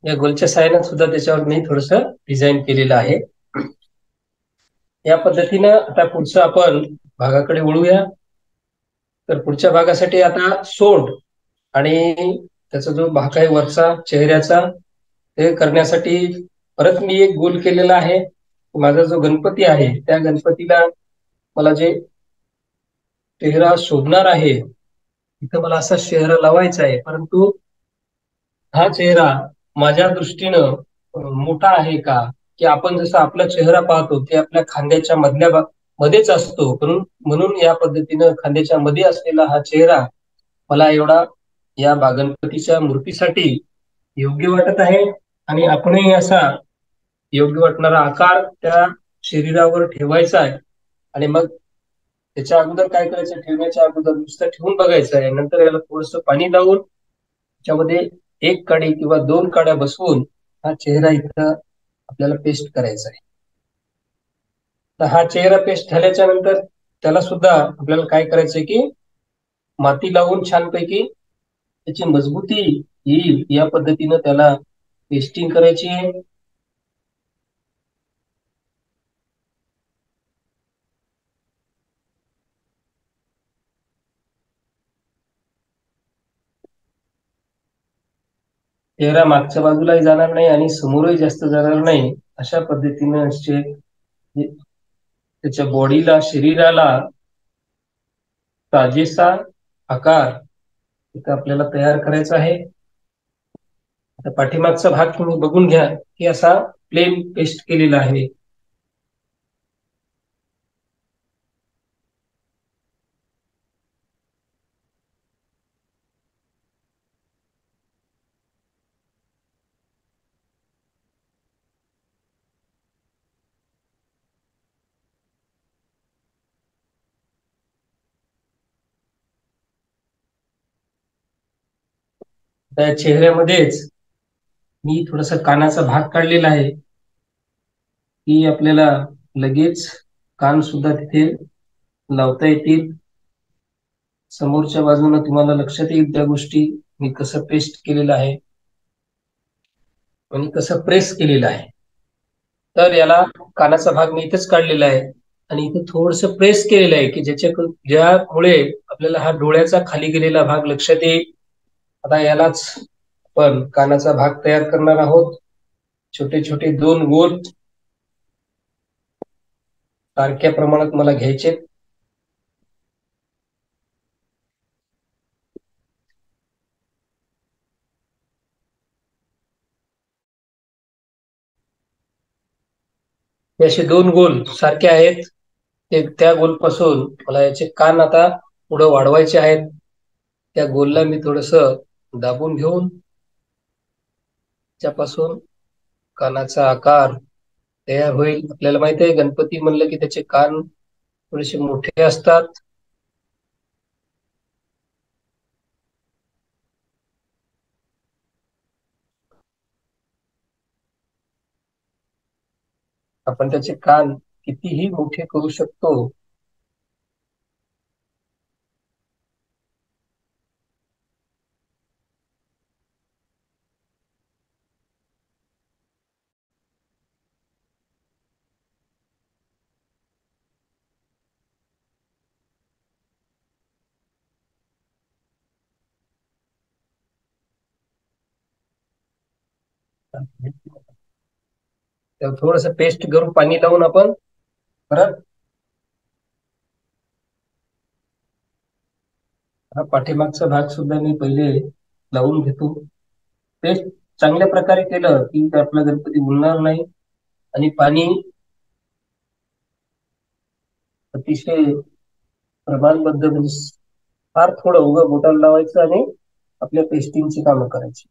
या गोलच्या साहाय्याने सुद्धा त्याच्यावर मी थोडस डिझाईन केलेलं आहे. या पद्धतीनं आता पुढचं आपण भागाकडे वळूया. तर पुढच्या भागासाठी आता सोंड आणि त्याचा जो भाग आहे वरचा चेहऱ्याचा ते करण्यासाठी परत मी एक गोल केलेला आहे. माझा जो गणपती आहे त्या गणपतीला मला जे चेहरा शोभणार आहे इथं मला असा चेहरा लावायचा आहे. परंतु हा चेहरा माझ्या दृष्टीनं मोठा आहे का, की आपण जसं आपला चेहरा पाहतो ते आपल्या खांद्याच्या मध्येच असतो, म्हणून या पद्धतीनं खांद्याच्या मध्ये असलेला हा चेहरा मला एवढा या गणपतीच्या मूर्तीसाठी योग्य वाटत आहे. आणि आपणही असा योग्य वाटणारा आकार त्या शरीरावर ठेवायचा आहे. आणि मग त्याच्या अगोदर काय करायचं, ठेवण्याच्या अगोदर नुसतं ठेवून बघायचं आहे. नंतर याला थोडस पाणी लावून त्याच्यामध्ये एक काडी किंवा दोन काड्या बसवून हा चेहरा इथं आपल्याला पेस्ट करायचा आहे. तर हा चेहरा पेस्ट झाल्याच्या नंतर त्याला सुद्धा आपल्याला काय करायचंय की माती लावून छानपैकी त्याची मजबूती येईल या पद्धतीनं त्याला पेस्टिंग करायची आहे. चेहरा मागच्या बाजूलाही जाणार नाही आणि समोरही जास्त जाणार नाही अशा पद्धतीनं त्याच्या बॉडीला शरीराला ताजेसा आकार इथं आपल्याला तयार करायचा आहे. आता पाठीमागचा भाग तुम्ही बघून घ्या की असा प्लेन पेस्ट केलेला आहे. त्या चेहऱ्यामध्येच मी थोडासा कानाचा भाग काढलेला आहे की आपल्याला लगेच कान सुद्धा तिथे लावता येतील. समोरच्या बाजूने तुम्हाला लक्षात येईल त्या गोष्टी मी कसं पेस्ट केलेलं आहे आणि कसं प्रेस केलेलं आहे. तर याला कानाचा भाग मी इथेच काढलेला आहे आणि इथे थोडस प्रेस केलेलं आहे की ज्यामुळे आपल्याला हा डोळ्याचा खाली गेलेला भाग लक्षात येईल. आता यालाच आपण कानाचा भाग तयार करणार आहोत. छोटे छोटे दोन गोल सारख्या प्रमाणात मला घ्यायचे. असे दोन गोल सारखे आहेत. त्या गोल पासून मला याचे कान आता पुढे वाढवायचे आहेत. त्या गोलला मी थोडस दाबून घेऊन त्यापासून कानाचा आकार तयार होईल. आपल्याला माहिती आहे गणपती म्हणलं की त्याचे कान थोडेसे मोठे असतात. आपण त्याचे कान कितीही मोठे करू शकतो. थोडस पेस्ट करून पाणी लावून आपण परत हा पाठीमागचा भाग सुद्धा मी पहिले लावून घेतो. पेस्ट चांगल्या प्रकारे केलं की आपला गणपती उडणार नाही आणि पाणी अतिशय प्रमाणबद्ध म्हणजे फार थोडं उगं बोटाला लावायचं आणि आपल्या पेस्टिंगची कामं करायची.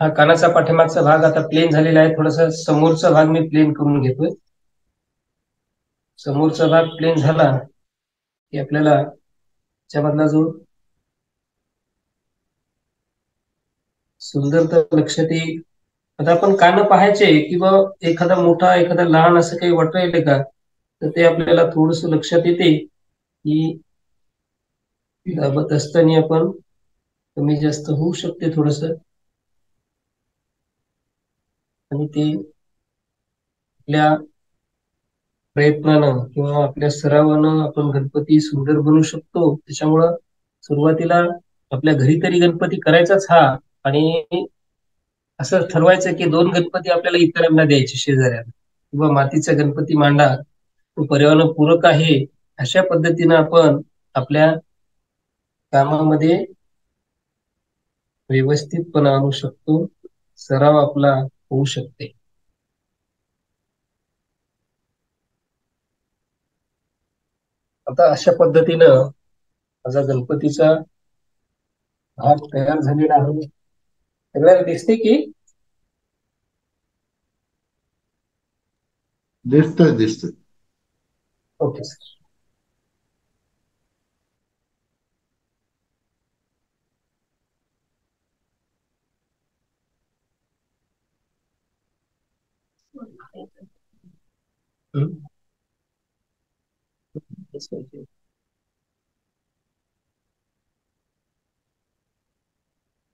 हा कानाचा पाठीमागचा भाग आता प्लेन झालेला आहे. थोडासा समोरचा भाग मी प्लेन करून घेतोय. समोरचा भाग प्लेन झाला की आपल्याला त्यामधला जो सुंदरता लक्षात येईल. आता आपण कान पाहायचे किंवा एखादा मोठा एखादा लहान असं काही वाटायला का, तर ते आपल्याला थोडस लक्षात येते की दाबत असताना आपण कमी जास्त होऊ शकते थोडस, आणि ते आपल्या प्रयत्नानं किंवा आपल्या सरावानं आपण गणपती सुंदर बनवू शकतो. त्याच्यामुळं सुरुवातीला आपल्या घरी तरी गणपती करायचाच हा, आणि असं ठरवायचं की 2 गणपती आपल्याला इतरांना द्यायचे शेजाऱ्याला, किंवा मातीचा गणपती मांडा तो पर्यावरणपूरक आहे. अशा पद्धतीनं आपण आपल्या कामामध्ये व्यवस्थितपणा आणू शकतो. सराव आपला होऊ शकते. आता अशा पद्धतीनं माझा गणपतीचा भाग तयार झालेला आहे. सगळ्याला दिसते की दिसतोय. Okay sir.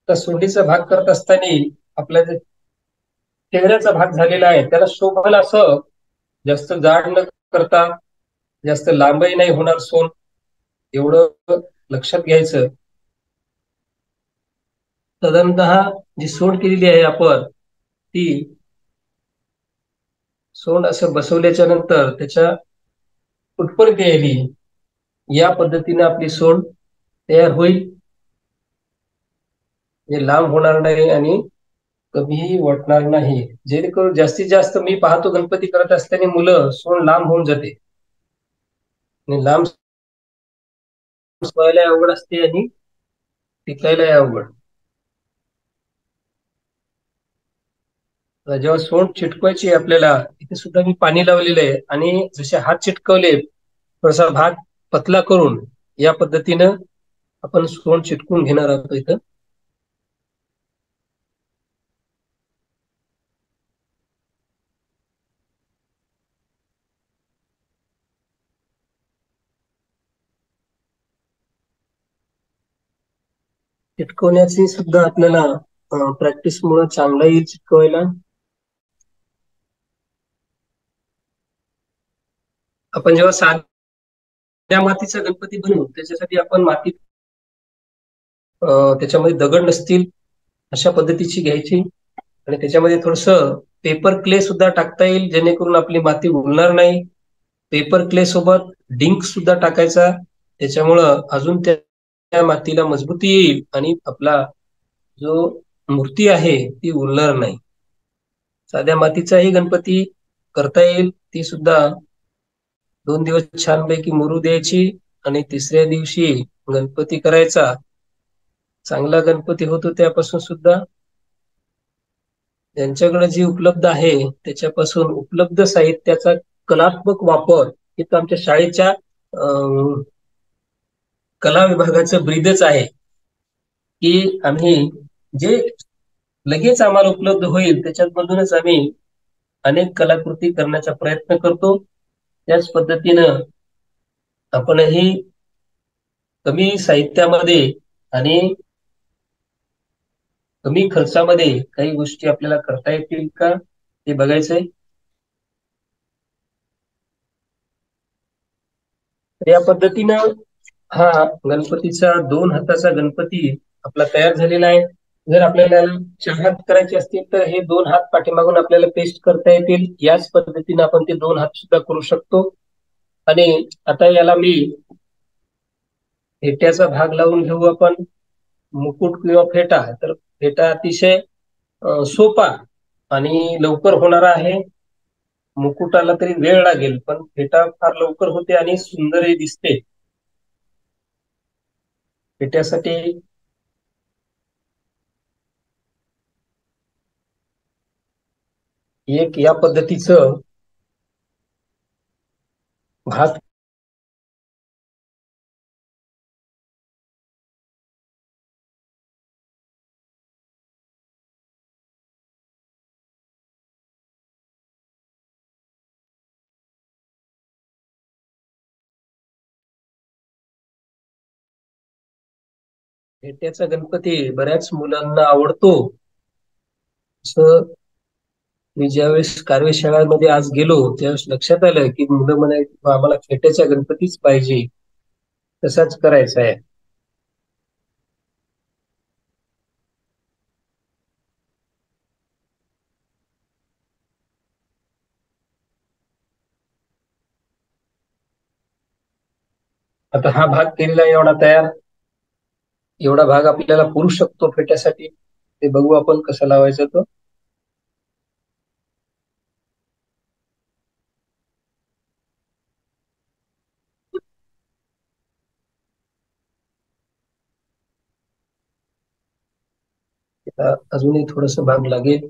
तर सोंडीचा भाग करत असताना आपला जे चेहऱ्याचा भाग झालेला आहे त्याला शोभल असं जास्त जाड न करता जास्त लांबही नाही होणार सोंड, एवढं लक्षात घ्यायचं. साधारणतः जी सोंड केलेली आहे आपण, ती सोंड असं बसवल्याच्या नंतर त्याच्या कुठपर्यंत यायली या पद्धतीने आपली सोंड तयार होईल. हे लांब होणार नाही आणि कमीही वाटणार नाही, जेणेकरून जास्तीत जास्त मी पाहतो गणपती करत असताना मुलं सोंड लांब होऊन जाते आणि लांब व्हायला अवघड असते आणि टिकायला अवघड. जेव्हा सोंड चिटकवायची आपल्याला, इथे सुद्धा मी पाणी लावलेलं आहे आणि जसे हात चिटकवले थोडासा भाग पतला करून या पद्धतीनं आपण सोंड चिटकून घेणार आहोत. इथं चिटकवण्याची सुद्धा आपल्याला प्रॅक्टिस मुळे चांगला येईल चिटकवायला. आपण जेव्हा साध्या मातीचा गणपती बनवू त्याच्यासाठी आपण माती त्याच्यामध्ये दगड नसतील अशा पद्धतीची घ्यायची आणि त्याच्यामध्ये थोडस पेपर क्ले सुद्धा टाकता येईल, जेणेकरून आपली माती उडणार नाही. पेपर क्ले सोबत डिंक सुद्धा टाकायचा, त्याच्यामुळं अजून त्या मातीला मजबूती येईल आणि आपला जो मूर्ती आहे ती उडणार नाही. साध्या मातीचाही गणपती करता येईल. ती सुद्धा 2 दिवस छानपैकी मुरू द्यायची आणि तिसऱ्या दिवशी गणपती करायचा. चांगला गणपती होतो त्यापासून सुद्धा ज्यांच्याकडे जी उपलब्ध आहे त्याच्यापासून उपलब्ध साहित्याचा कलात्मक वापर हे तर आमच्या शाळेच्या कला विभागाचं ब्रीदच आहे की आम्ही जे लगेच आम्हाला उपलब्ध होईल त्याच्यामधूनच आम्ही अनेक कलाकृती करण्याचा प्रयत्न करतो. त्याच पद्धतीनं आपणही कमी साहित्यामध्ये आणि कमी खर्चामध्ये काही गोष्टी आपल्याला करता येतील का हे बघायचंय. तर या पद्धतीनं हा गणपतीचा 2 हाताचा गणपती आपला तयार झालेला आहे. जर आपल्याला 4 हात करायचे असतील तर हे 2 हात पाठीमागून आपल्याला पेस्ट करता येतील. याच पद्धतीने आपण ते 2 हात सुद्धा करू शकतो. आणि आता याला मी फेट्याचा भाग लावून घेऊ आपण. मुकुट किंवा फेटा, तर फेटा अतिशय सोपा आणि लवकर होणारा आहे. मुकुटाला तरी वेळ लागेल, पण फेटा फार लवकर होते आणि सुंदरही दिसते. फेट्यासाठी एक या पद्धतीचं भात फेट्याचा गणपती बऱ्याच मुलांना आवडतो. असं मी ज्यावेळेस कार्यशाळांमध्ये आज गेलो त्यावेळेस लक्षात आलं की मुलं म्हणायची आम्हाला फेट्याचा गणपतीच पाहिजे, तसाच करायचा आहे. आता हा भाग केलेला एवढा तयार, एवढा भाग आपल्याला पुरू शकतो फेट्यासाठी. ते बघू आपण कसं लावायचं तो. अजूनही थोडस भाग लागेल.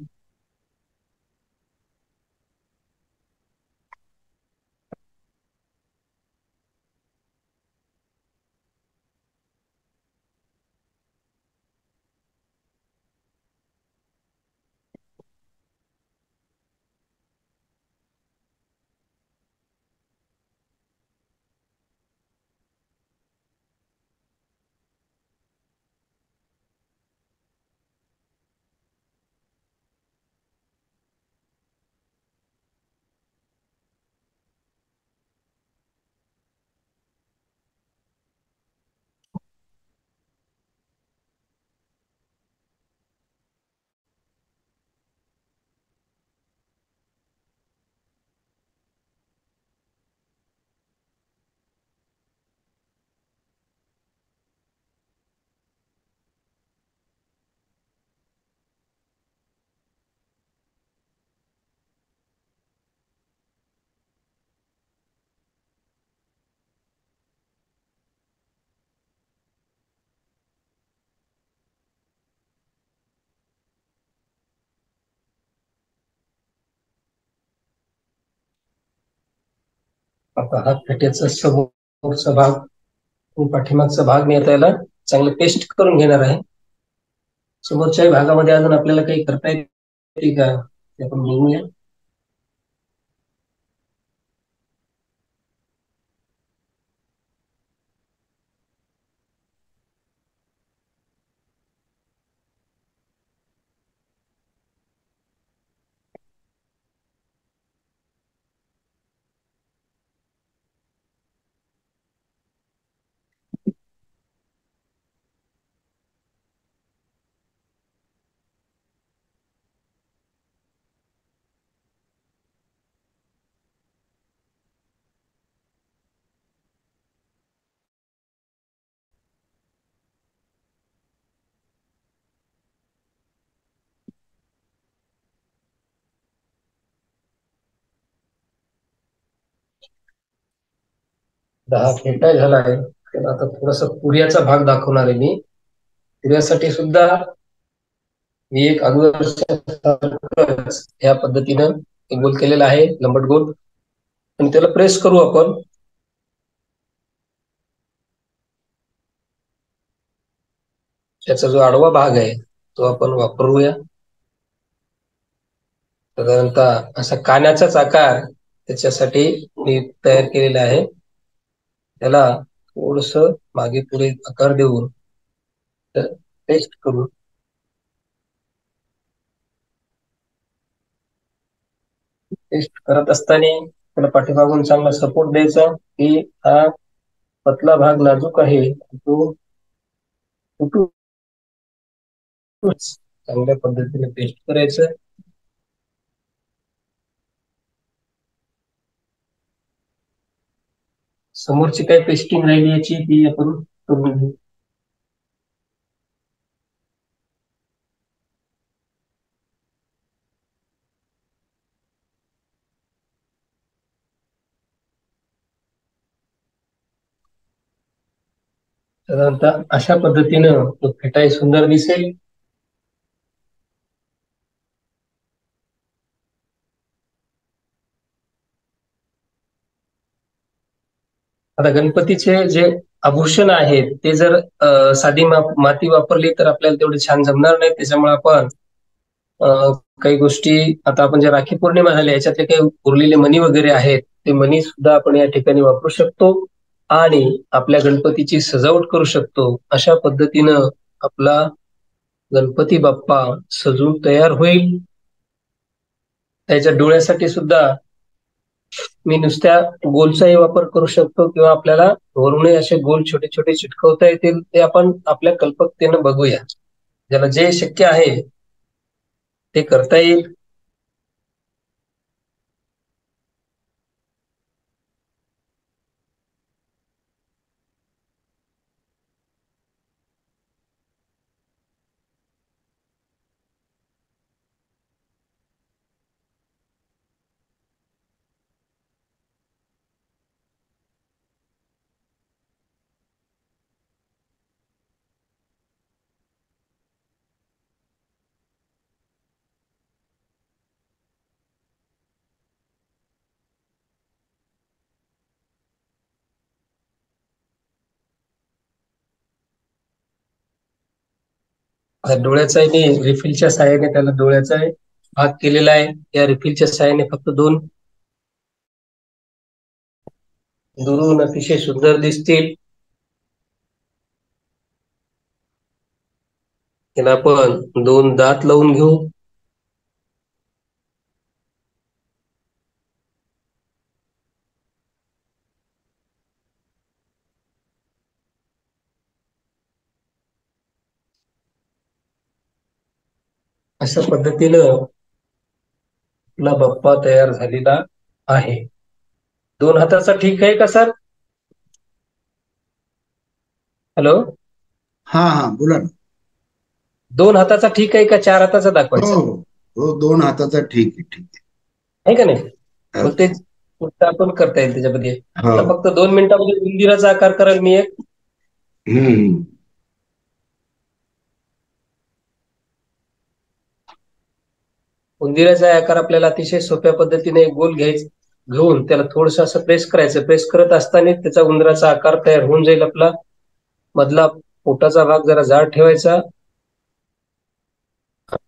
आता हा फेट्याचा समोरचा भाग आणि पाठीमागचा भाग मी आता याला चांगलं पेस्ट करून घेणार आहे. समोरच्याही भागामध्ये अजून आपल्याला काही करता येते का ते आपण बघूया. हा फेटा झाला आहे. त्याला आता थोडासा पुऱ्याचा भाग दाखवणार आहे मी. पुऱ्यासाठी सुद्धा मी एक अगोदर या पद्धतीनं गोल केलेला आहे, लंबट गोल. आणि त्याला प्रेस करू आपण. त्याचा जो आडवा भाग आहे तो आपण वापरूया. साधारणतः असा कानाचाच आकार त्याच्यासाठी मी तयार केलेला आहे. त्याला थोडस मागे पुढे आकार देऊन पेस्ट करू. टेस्ट करत असताना त्याला पाठीमागून चांगला सपोर्ट द्यायचा की हा पतला भाग नाजूक आहे तो तुटू चांगल्या पद्धतीने पेस्ट करायचं. समोरची काय पेस्टिंग राहिली याची ती आपण करून घेऊ. साधारणतः अशा पद्धतीनं तो फेटाही सुंदर दिसेल. आता गणपतीचे जे आभूषण आहेत ते जर साधी माती वापरली तर आपल्याला तेवढे छान जमणार नाही. त्याच्यामुळे आपण काही गोष्टी आता आपण जे राखी पौर्णिमा झाल्या याच्यातले काही उरलेले मणी वगैरे आहेत ते मणी सुद्धा आपण या ठिकाणी वापरू शकतो आणि आपल्या गणपतीची सजावट करू शकतो. अशा पद्धतीनं आपला गणपती बाप्पा सजून तयार होईल. त्याच्या डोळ्यासाठी सुद्धा मी नुसत्या गोलचाही वापर करू शकतो किंवा आपल्याला वरूनही असे गोल छोटे छोटे चिटकवता येतील ते आपण आपल्या कल्पकतेनं बघूया. ज्याला जे शक्य आहे ते करता येईल. डोळ्याचाही मी रिफिलच्या सहाय्याने त्याला डोळ्याचा भाग केलेला आहे. या रिफिलच्या सहाय्याने फक्त दोन दुरून अतिशय सुंदर दिसतील. त्याला आपण दोन दात लावून घेऊ. अशा पद्धतीनं आपला बाप्पा तयार झालेला आहे. दोन हाताचा ठीक आहे का सर? हॅलो, हा हा बोला ना. दोन हाताचा ठीक आहे का चार हाताचा हो दाखवायचा हो हो, दोन हाताचा ठीक आहे, ठीक आहे का नाही? आहे. मग ते पुढचं आपण करता येईल त्याच्यामध्ये. हो. आता फक्त 2 मिनिटामध्ये उंदीराचा आकार करेल मी एक. हम्म. उंदीराचा आकार आपल्याला अतिशय सोप्या पद्धतीने एक गोल घेऊन त्याला थोडस असं प्रेस करायचं. प्रेस करत असताना त्याचा उंदराचा आकार तयार होऊन जाईल आपला. मधला पोटाचा भाग जरा जाड ठेवायचा.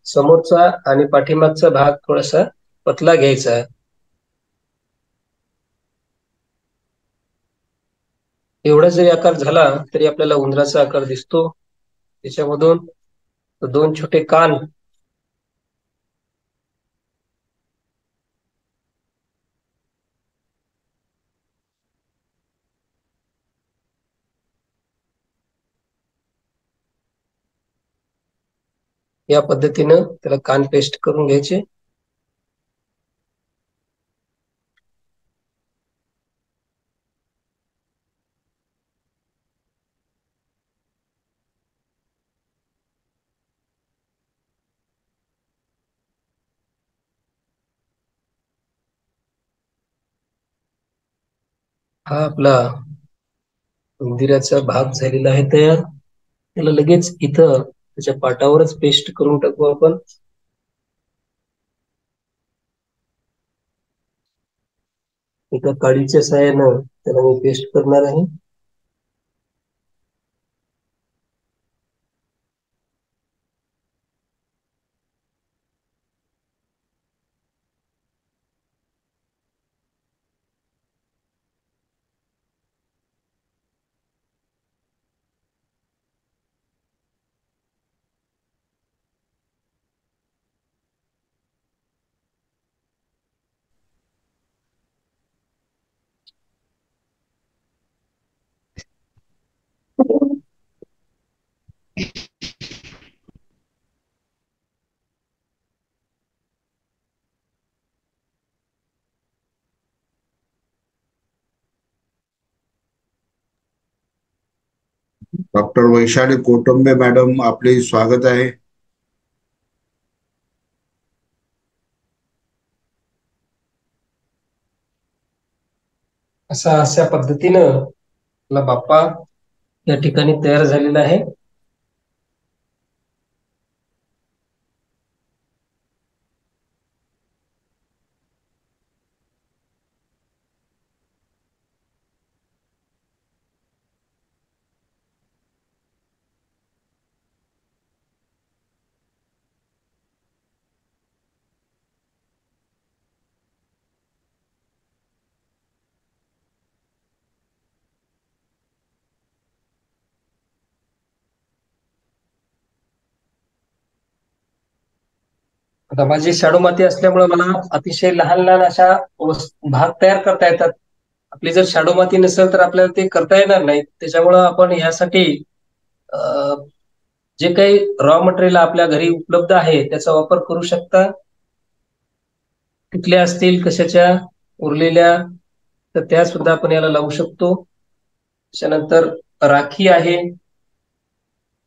समोरचा आणि पाठीमागचा भाग थोडासा पतला घ्यायचा. एवढा जरी आकार झाला तरी आपल्याला उंदराचा आकार दिसतो. त्याच्यामधून दोन छोटे कान या पद्धतीनं त्याला कान पेस्ट करून घ्यायचे. हा आपला उंदीराचा भाग झालेला आहे तयार. त्याला लगेच इथं त्याच्या पाटावरच पेस्ट करून टाकू आपण. एका काडीच्या सहाय्यानं त्याला मी पेस्ट करणार आहे. डॉक्टर वैशाली कोटंबे मॅडम, आपले स्वागत आहे. अशा पद्धतीनं आपला बाप्पा या ठिकाणी तयार झालेला आहे. आता माझी शाडू माती असल्यामुळे मला अतिशय लहान लहान अशा भाग तयार करता येतात. आपली जर शाडू माती नसेल तर आपल्याला ते करता येणार नाही. त्याच्यामुळं आपण यासाठी जे काही रॉ मटेरियल आपल्या घरी उपलब्ध आहे त्याचा वापर करू शकता. टिकल्या असतील कशाच्या उरलेल्या तर त्या सुद्धा आपण याला लावू शकतो. त्याच्यानंतर राखी आहे,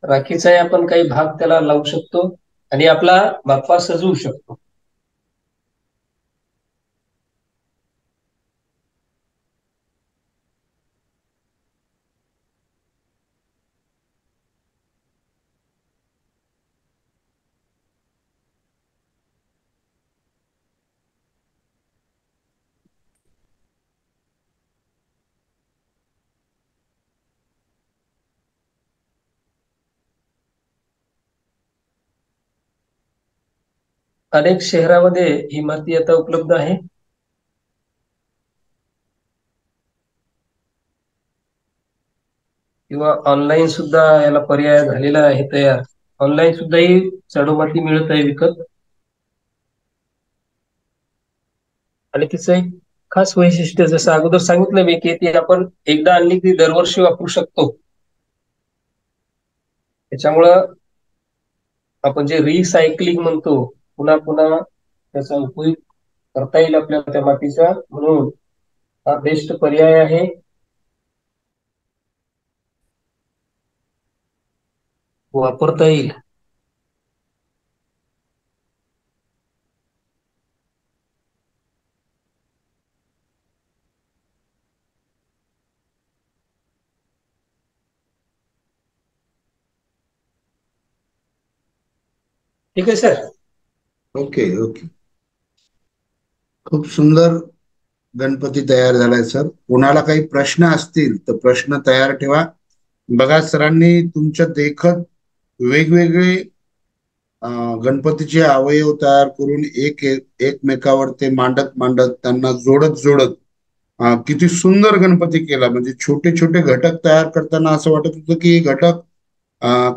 राखीचाही आपण काही भाग त्याला लावू शकतो आणि आपला बाप्पा सजवू शकतो. अनेक शहरामध्ये ही माती आता उपलब्ध आहे. किंवा ऑनलाईन सुद्धा याला पर्याय झालेला आहे तयार. ऑनलाईन सुद्धा ही शाडू माती मिळत आहे विकत. आणि तिचं एक खास वैशिष्ट्य जसं अगोदर सांगितलं मी की ती आपण एकदा आणली ती दरवर्षी वापरू शकतो. त्याच्यामुळं आपण जे रिसायकलिंग म्हणतो, पुन्हा पुन्हा त्याचा उपयोग करता येईल आपल्याला त्या मातीचा, म्हणून हा बेस्ट पर्याय आहे. वापरता येईल. ठीक आहे सर. ओके ओके, खूप सुंदर गणपती तयार झालाय सर. कोणाला काही प्रश्न असतील तर प्रश्न तयार ठेवा. बघा, सरांनी तुमच्या देखत वेगवेगळे गणपतीचे अवयव तयार करून एकमेकावर ते मांडत मांडत त्यांना जोडत जोडत किती सुंदर गणपती केला. म्हणजे छोटे छोटे घटक तयार करताना असं वाटत होतं की हे घटक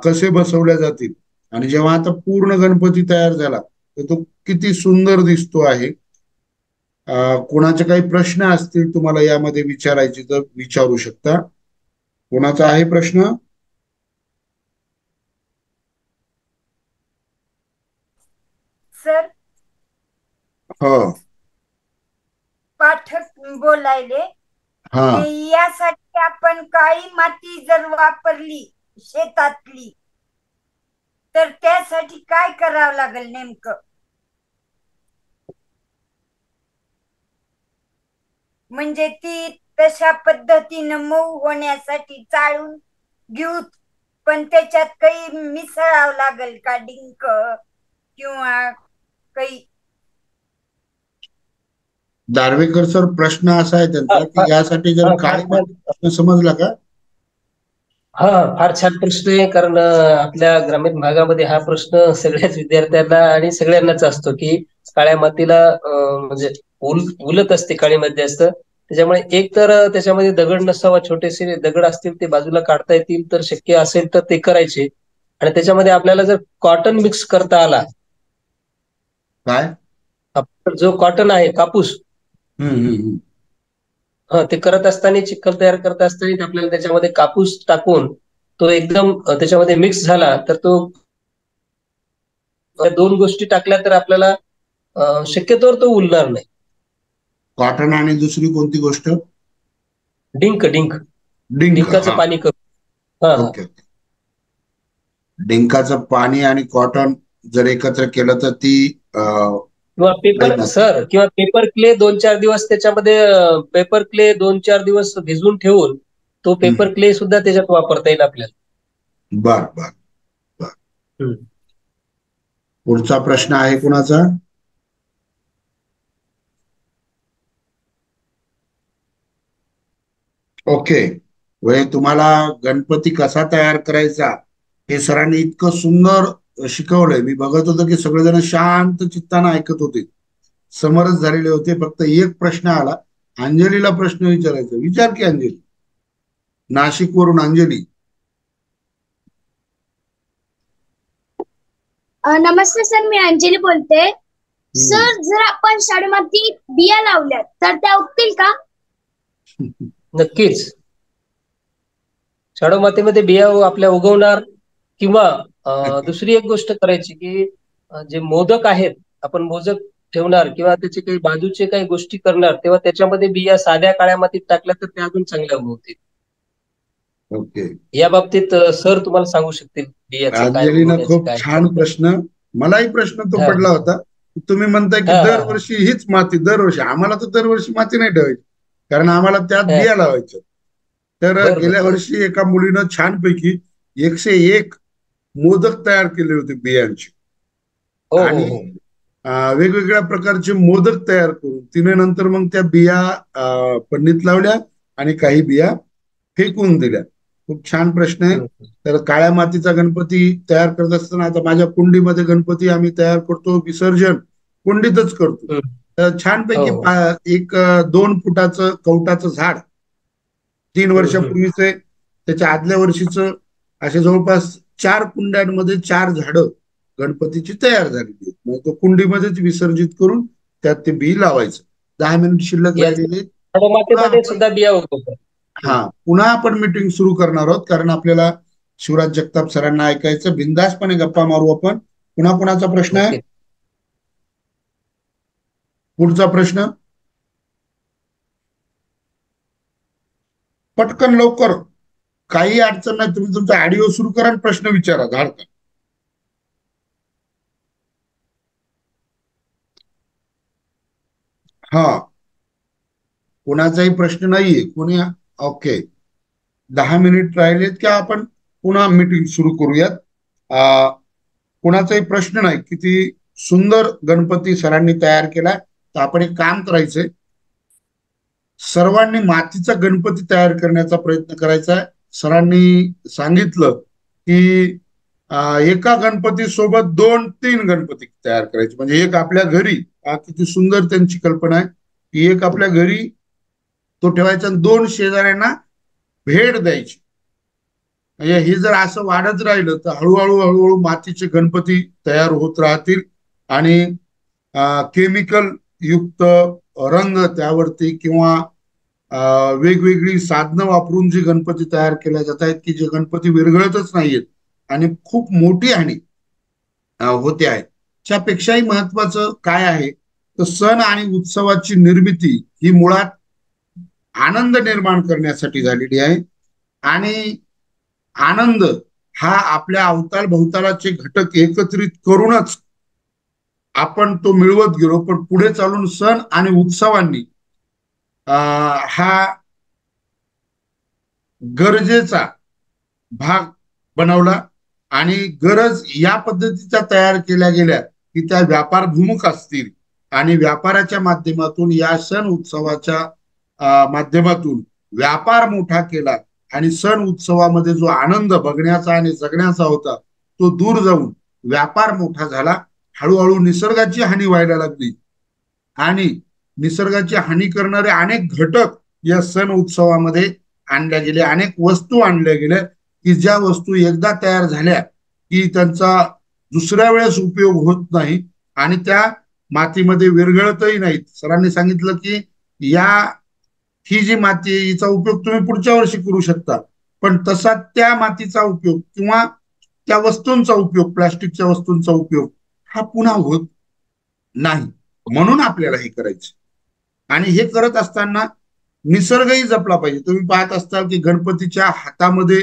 कसे बसवले जातील, आणि जेव्हा आता पूर्ण गणपती तयार झाला तर तो किती सुंदर दिसतो आहे. कोणाचे काही प्रश्न असतील तुम्हाला यामध्ये विचारायचे तर विचारू शकता. कोणाचा आहे प्रश्न? सर, हो, पाठक बोलायले. हा. यासाठी आपण काळी माती जर वापरली शेतातली तर त्यासाठी काय करावं लागेल नेमकं? म्हणजे ती तशा पद्धतीनं मऊ होण्यासाठी चाळून घेऊ, पण त्याच्यात काही मिसळावं लागेल का? डिंक किंवा काही? दार्वेकर सर, प्रश्न असा आहे त्यांचा की यासाठी जर काळी माती, प्रश्न समजला का? हा, फार छान प्रश्न आहे. कारण आपल्या ग्रामीण भागामध्ये हा प्रश्न सगळ्याच विद्यार्थ्यांना आणि सगळ्यांनाच असतो की काळ्या मातीला म्हणजे उलत असते काळी माती जास्त. त्याच्यामुळे एक तर त्याच्यामध्ये दगड नसावा, छोटेसे दगड असतील ते बाजूला काढता येतील तर शक्य असेल तर ते करायचे. आणि त्याच्यामध्ये आपल्याला जर कॉटन मिक्स करता आला, काय? जो कॉटन आहे कापूस, हम्म. ते करत असताना, चिखल तयार करत असताना आपल्याला त्याच्यामध्ये कापूस टाकून तो एकदम त्याच्यामध्ये मिक्स झाला तर तो दोन गोष्टी टाकल्या तर आपल्याला शक्यतोवर तो उरणार नाही. कॉटन आणि दुसरी कोणती गोष्ट? डिंक डिंक. डिंकाचं पाणी करून. हा हा ओके. डिंकाचं पाणी आणि कॉटन जर एकत्र केलं तर ती किंवा पेपर काही नसते. सर किंवा पेपर क्ले 2-4 दिवस त्याच्यामध्ये पेपर क्ले 2-4 दिवस भिजवून ठेवून तो पेपर क्ले सुद्धा त्याच्यात वापरता येईल आपल्याला. बर बर बर. हम्म. पुढचा प्रश्न आहे कुणाचा? ओके. वे तुम्हाला गणपती कसा तयार करायचा हे सरांनी इतकं सुंदर शिकवलंय. मी बघत होतो की सगळेजण शांत चित्तानं ऐकत होते, समरस झालेले होते. फक्त एक प्रश्न आला, अंजलीला प्रश्न विचारायचा. विचार की अंजली, नाशिक वरून अंजली. नमस्ते सर, मी अंजली बोलते. सर, जर आपण शाडूमाती बिया लावल्या तर त्या उगतील का? नक्कीच. शाडू मातीमध्ये बिया आपल्या उगवणार. किंवा दुसरी एक गोष्ट करायची की जे मोदक आहेत आपण मोदक ठेवणार किंवा त्याचे काही बाजूचे काही गोष्टी करणार, तेव्हा त्याच्यामध्ये बिया साध्या काळ्या मातीत टाकल्या तर त्या अजून चांगल्या उगवतील. ओके. या बाबतीत सर तुम्हाला सांगू शकतील बियाचं काय अंजलीनं उगवण्याचं खूप काय. छान प्रश्न, मलाही प्रश्न तो हा. पडला होता. तुम्ही म्हणताय की हा, हा, हा. दरवर्षी हीच माती, दरवर्षी. आम्हाला तर दरवर्षी माती नाही ठेवायची, कारण आम्हाला त्यात हा. बिया लावायच्या. तर बरोबर. गेल्या वर्षी एका मुलीनं छानपैकी 101 मोदक तयार केले होते बियांचे. हो हो आणि हो. वेगवेगळ्या प्रकारचे मोदक तयार करून तिने नंतर मग त्या बिया पन्नीत लावल्या आणि काही बिया फेकून दिल्या. खूप छान प्रश्न आहे. हम्म. तर काळ्या मातीचा गणपती तयार करत असताना, आता माझ्या कुंडीमध्ये गणपती आम्ही तयार करतो, विसर्जन कुंडीतच करतो. हम्म. तर छानपैकी हो, हो. एक 2 फुटाचं कवटाचं झाड 3 वर्षापूर्वीचे, त्याच्या आदल्या वर्षीचं, असे जवळपास 4 कुंड्यांमध्ये 4 झाडं गणपतीची तयार झालेली. मग तो कुंडीमध्येच विसर्जित करून त्यात ते बी लावायचं. 10 मिनिट शिल्लक या राहिलेले. शाडू मातीमध्ये सुद्धा बिया उगवतात. पुन्हा आपण मीटिंग सुरू करणार आहोत, कारण आपल्याला शिवराज जगताप सरांना ऐकायचं. बिंदासपणे गप्पा मारू आपण. पुन्हा कुणाचा प्रश्न आहे? ओके. पुढचा प्रश्न पटकन लवकर, काही अडचण नाही. तुम्ही तुमचा ऑडिओ सुरू करा आणि प्रश्न विचारा. धाडकन. हा, कुणाचाही प्रश्न नाहीये कोणी? ओके. 10 मिनिट राहिलेत की आपण पुन्हा मीटिंग सुरू करूयात. कुणाचाही प्रश्न नाही. किती सुंदर गणपती सरांनी तयार केलाय. तर आपण एक काम करायचंय, सर्वांनी मातीचा गणपती तयार करण्याचा प्रयत्न करायचा आहे. सरांनी सांगितलं की एका गणपती सोबत 2-3 गणपती तयार करायचे. म्हणजे एक आपल्या घरी, किती सुंदर त्यांची कल्पना आहे की एक आपल्या घरी तो ठेवायचा, 2 शेजाऱ्यांना भेट द्यायची. म्हणजे हे जर असं वाढत राहिलं तर हळूहळू हळूहळू मातीचे गणपती तयार होत राहतील. आणि केमिकल युक्त रंग त्यावरती किंवा वेगवेगळी साधनं वापरून जी गणपती तयार केल्या जात आहेत, की जे गणपती विरघळतच नाहीयेत आणि खूप मोठी हानी होते आहे. त्यापेक्षाही महत्वाचं काय आहे, तर सण आणि उत्सवाची निर्मिती ही मुळात आनंद निर्माण करण्यासाठी झालेली आहे. आणि आनंद हा आपल्या अवताल भोवतालाचे घटक एकत्रित करूनच आपण तो मिळवत गेलो. पण पुढे चालून सण आणि उत्सवांनी हा गरजेचा भाग बनवला. आणि गरज या पद्धतीच्या तयार केल्या गेल्या की त्या व्यापारभिमुख असतील, आणि व्यापाराच्या माध्यमातून या सण उत्सवाच्या माध्यमातून व्यापार मोठा केला. आणि सण उत्सवामध्ये जो आनंद बघण्याचा आणि जगण्याचा होता तो दूर जाऊन व्यापार मोठा झाला. हळूहळू निसर्गाची हानी व्हायला लागली आणि निसर्गाची हानी करणारे अनेक घटक या सण उत्सवामध्ये आणल्या गेले. अनेक वस्तू आणल्या गेल्या की ज्या वस्तू एकदा तयार झाल्या की त्यांचा दुसऱ्या वेळेस उपयोग होत नाही आणि त्या मातीमध्ये विरघळतही नाहीत. सरांनी सांगितलं की ही जी माती आहे हिचा उपयोग तुम्ही पुढच्या वर्षी करू शकता, पण तसा त्या मातीचा उपयोग किंवा त्या वस्तूंचा उपयोग, प्लास्टिकच्या वस्तूंचा उपयोग हा पुन्हा होत नाही. म्हणून आपल्याला हे करायचं. आणि हे करत असताना निसर्गही जपला पाहिजे. तुम्ही पाहत असताल की गणपतीच्या हातामध्ये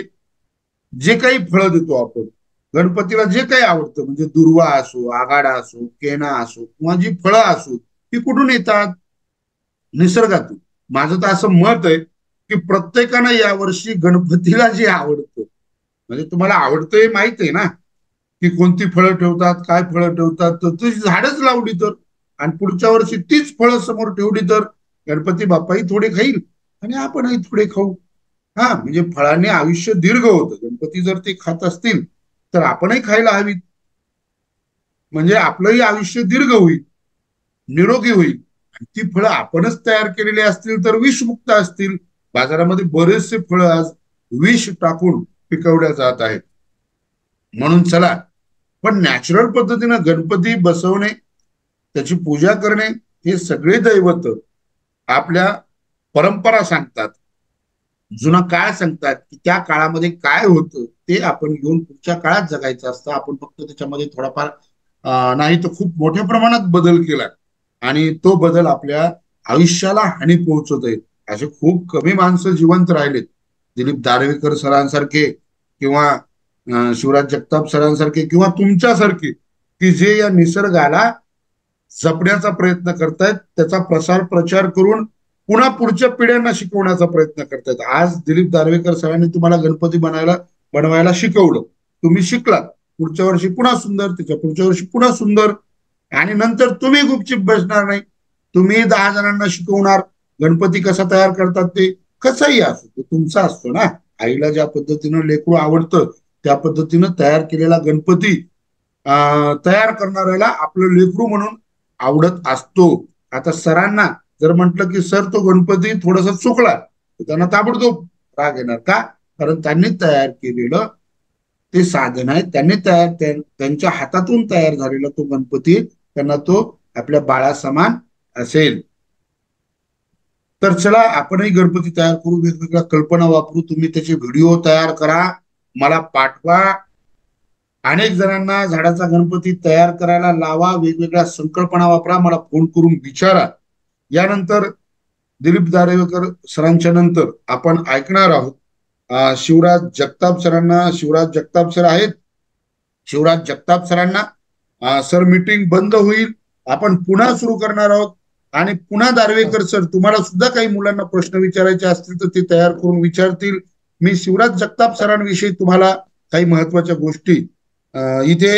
जे काही फळं देतो आपण, गणपतीला जे काही आवडतं, म्हणजे दुर्वा असो, आगाडा असो, केना असो किंवा जी फळं असो, ती कुठून येतात? निसर्गातून. माझं तर असं मत आहे की प्रत्येकानं यावर्षी गणपतीला जे आवडतं, म्हणजे तुम्हाला आवडतं हे माहित आहे ना, की कोणती फळं ठेवतात, काय फळं ठेवतात, तर ती झाडच लावली तर, आणि पुढच्या वर्षी तीच फळं समोर ठेवली तर गणपती बाप्पाही थोडे खाईल आणि आपणही थोडे खाऊ. हा, म्हणजे फळांनी आयुष्य दीर्घ होतं. गणपती जर ते खात असतील तर आपणही खायला हवीत, म्हणजे आपलंही आयुष्य दीर्घ होईल, निरोगी होईल. आणि ती फळं आपणच तयार केलेली असतील तर विषमुक्त असतील. बाजारामध्ये बरेचसे फळं आज विष टाकून पिकवल्या जात आहेत. म्हणून चला, पण नॅचरल पद्धतीनं गणपती बसवणे, त्याची पूजा करणे, हे सगळे दैवत आपल्या परंपरा सांगतात, जुना काळ सांगतात की त्या काळामध्ये काय होतं ते आपण घेऊन पुढच्या काळात जगायचं असतं. आपण फक्त त्याच्यामध्ये थोडाफार नाही तर खूप मोठ्या प्रमाणात बदल केला आणि तो बदल आपल्या आयुष्याला हानी पोहोचवत आहे. असे खूप कमी माणसं जिवंत राहिलेत. दिलीप दारव्हेकर सरांसारखे किंवा शिवराज जगताप सरांसारखे किंवा तुमच्यासारखे, की जे या निसर्गाला जपण्याचा प्रयत्न करतायत, त्याचा प्रसार प्रचार करून पुन्हा पुढच्या पिढ्यांना शिकवण्याचा प्रयत्न करतायत. आज दिलीप दारव्हेकर सरांनी तुम्हाला गणपती बनवायला शिकवलं, तुम्ही शिकलात, पुढच्या वर्षी पुन्हा सुंदर, त्याच्या पुढच्या वर्षी पुन्हा सुंदर, आणि नंतर तुम्ही गुपचिप बसणार नाही, तुम्ही 10 जणांना शिकवणार गणपती कसा तयार करतात. ते कसाही असो, तो तुमचा असतो ना. आईला ज्या पद्धतीनं लेकरू आवडतं त्या पद्धतीनं तयार केलेला गणपती तयार करणाऱ्याला आपलं लेकरू म्हणून आवडत असतो. आता सरांना जर म्हटलं की सर तो गणपती थोडासा चुकला, तर त्यांना ताबडतोब राग येणार का? कारण त्यांनी तयार केलेलं ते साधन आहे, त्यांनी त्यांच्या हातातून तयार झालेला तो गणपती त्यांना तो आपल्या बाळासमान असेल. तर चला, आपणही गणपती तयार करू, वेगवेगळ्या कल्पना वापरू. तुम्ही त्याचे व्हिडिओ तयार करा, मला पाठवा. अनेक जणांना झाडाचा गणपती तयार करायला लावा, वेगवेगळ्या संकल्पना वापरा, मला फोन करून विचारा. यानंतर दिलीप दारव्हेकर सरांच्या नंतर आपण ऐकणार आहोत शिवराज जगताप सरांना. शिवराज जगताप सर आहेत. शिवराज जगताप सरांना सर मीटिंग बंद होईल, आपण पुन्हा सुरू करणार आहोत. आणि पुन्हा दारव्हेकर सर तुम्हाला सुद्धा काही मुलांना प्रश्न विचारायचे असतील तर ते तयार करून विचारतील. मी शिवराज जगताप सरांविषयी तुम्हाला काही महत्वाच्या गोष्टी इथे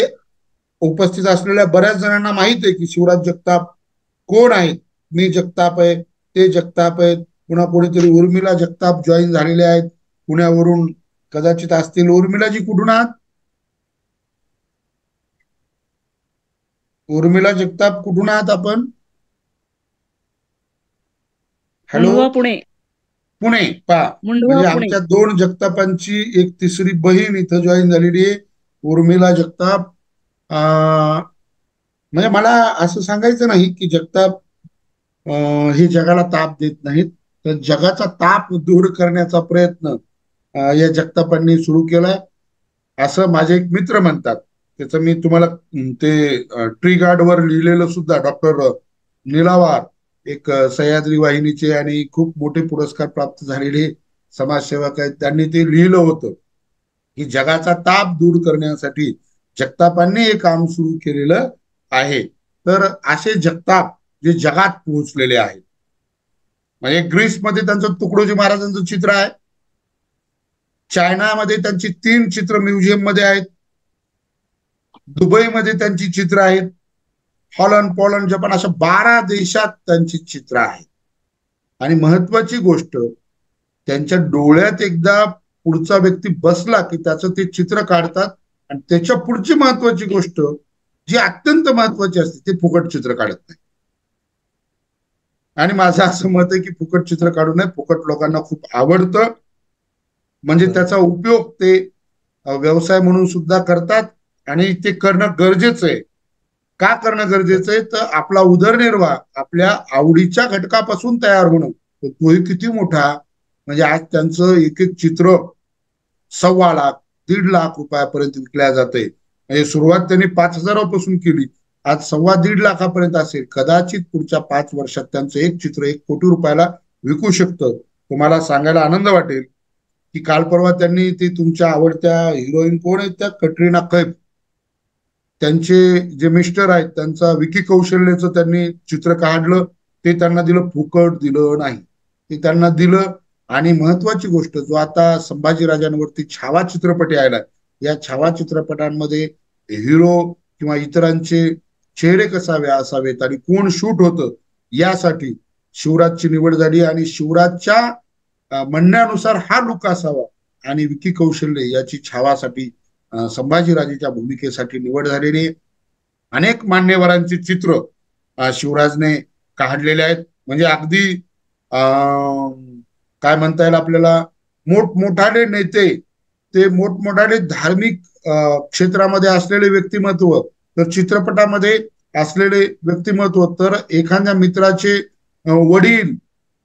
उपस्थित असलेल्या बऱ्याच जणांना माहित आहे की शिवराज जगताप कोण आहेत. मी जगताप आहे, ते जगताप आहेत, पुन्हा कोणीतरी उर्मिला जगताप जॉईन झालेले आहेत पुण्यावरून, कदाचित असतील. उर्मिलाजी कुठून आहात? उर्मिला जगताप कुठून आहात आपण? हॅलो, पुणे. पुणे. पा म्हणजे आमच्या 2 जगतापांची एक तिसरी बहीण इथं जॉईन झालेली आहे, उर्मिला जगताप. म्हणजे मला असं सांगायचं नाही की जगताप हे जगाला ताप देत नाहीत, तर जगाचा ताप दूर करण्याचा प्रयत्न या जगतापांनी सुरू केलाय असं माझे एक मित्र म्हणतात. त्याचं मी तुम्हाला ते ट्री गार्डवर लिहिलेलं सुद्धा, डॉक्टर निलावार, एक सह्याद्री वाहिनीचे आणि खूप मोठे पुरस्कार प्राप्त झालेले समाजसेवक आहेत, त्यांनी ते लिहिलं होतं की जगाचा ताप दूर करण्यासाठी जगतापांनी हे काम सुरू केलेलं आहे. तर असे जगताप जे जगात पोहोचलेले आहेत, म्हणजे ग्रीसमध्ये त्यांचं तुकडोजी महाराजांचं चित्र आहे, चायनामध्ये त्यांची 3 चित्र म्युझियम मध्ये आहेत, दुबईमध्ये त्यांची चित्र आहेत, हॉलंड, पोलंड, जपान अशा 12 देशात त्यांची चित्र आहेत. आणि महत्वाची गोष्ट, त्यांच्या डोळ्यात एकदा पुढचा व्यक्ती बसला की त्याचं ते चित्र काढतात. आणि त्याच्या पुढची महत्वाची गोष्ट जी अत्यंत महत्वाची असते, ते फुकट चित्र काढत नाही. आणि माझं असं मत आहे की फुकट चित्र काढू नये. फुकट लोकांना खूप आवडतं, म्हणजे त्याचा उपयोग ते व्यवसाय म्हणून सुद्धा करतात. आणि ते करणं गरजेचं आहे. का करणं गरजेचं आहे? तर आपला उदरनिर्वाह आपल्या आवडीच्या घटकापासून तयार होणं, तोही किती मोठा. म्हणजे आज त्यांचं एक एक चित्र 1.25 लाख 1.5 लाख रुपयापर्यंत विकल्या जाते. म्हणजे सुरुवात त्यांनी 5,000 पासून केली, आज 1.25 लाखापर्यंत असेल. कदाचित पुढच्या 5 वर्षात त्यांचं एक चित्र 1 कोटी रुपयाला विकू शकतं. तुम्हाला सांगायला आनंद वाटेल की काल परवा त्यांनी ते तुमच्या आवडत्या हिरोईन कोण आहेत त्या कटरीना कैफ, त्यांचे जे मिस्टर आहेत त्यांचा विकी कौशल्याचं त्यांनी चित्र काढलं, ते त्यांना दिलं, फुकट दिलं नाही, ते त्यांना दिलं. आणि महत्वाची गोष्ट, जो आता संभाजीराजांवरती छावा चित्रपट यायला, या छावा चित्रपटांमध्ये हिरो किंवा इतरांचे चेहरे कसावे असावेत आणि कोण शूट होतं यासाठी शिवराजची निवड झाली. आणि शिवराजच्या म्हणण्यानुसार हा लुक असावा आणि विकी कौशल्य याची छावासाठी संभाजीराजेच्या भूमिकेसाठी निवड झालेली. अनेक मान्यवरांची चित्र शिवराजने काढलेले आहेत. म्हणजे अगदी काय म्हणता येईल आपल्याला, मोठमोठाले नेते, ते मोठमोठाले धार्मिक क्षेत्रामध्ये असलेले व्यक्तिमत्व, तर चित्रपटामध्ये असलेले व्यक्तिमत्व, तर एखाद्या मित्राचे वडील,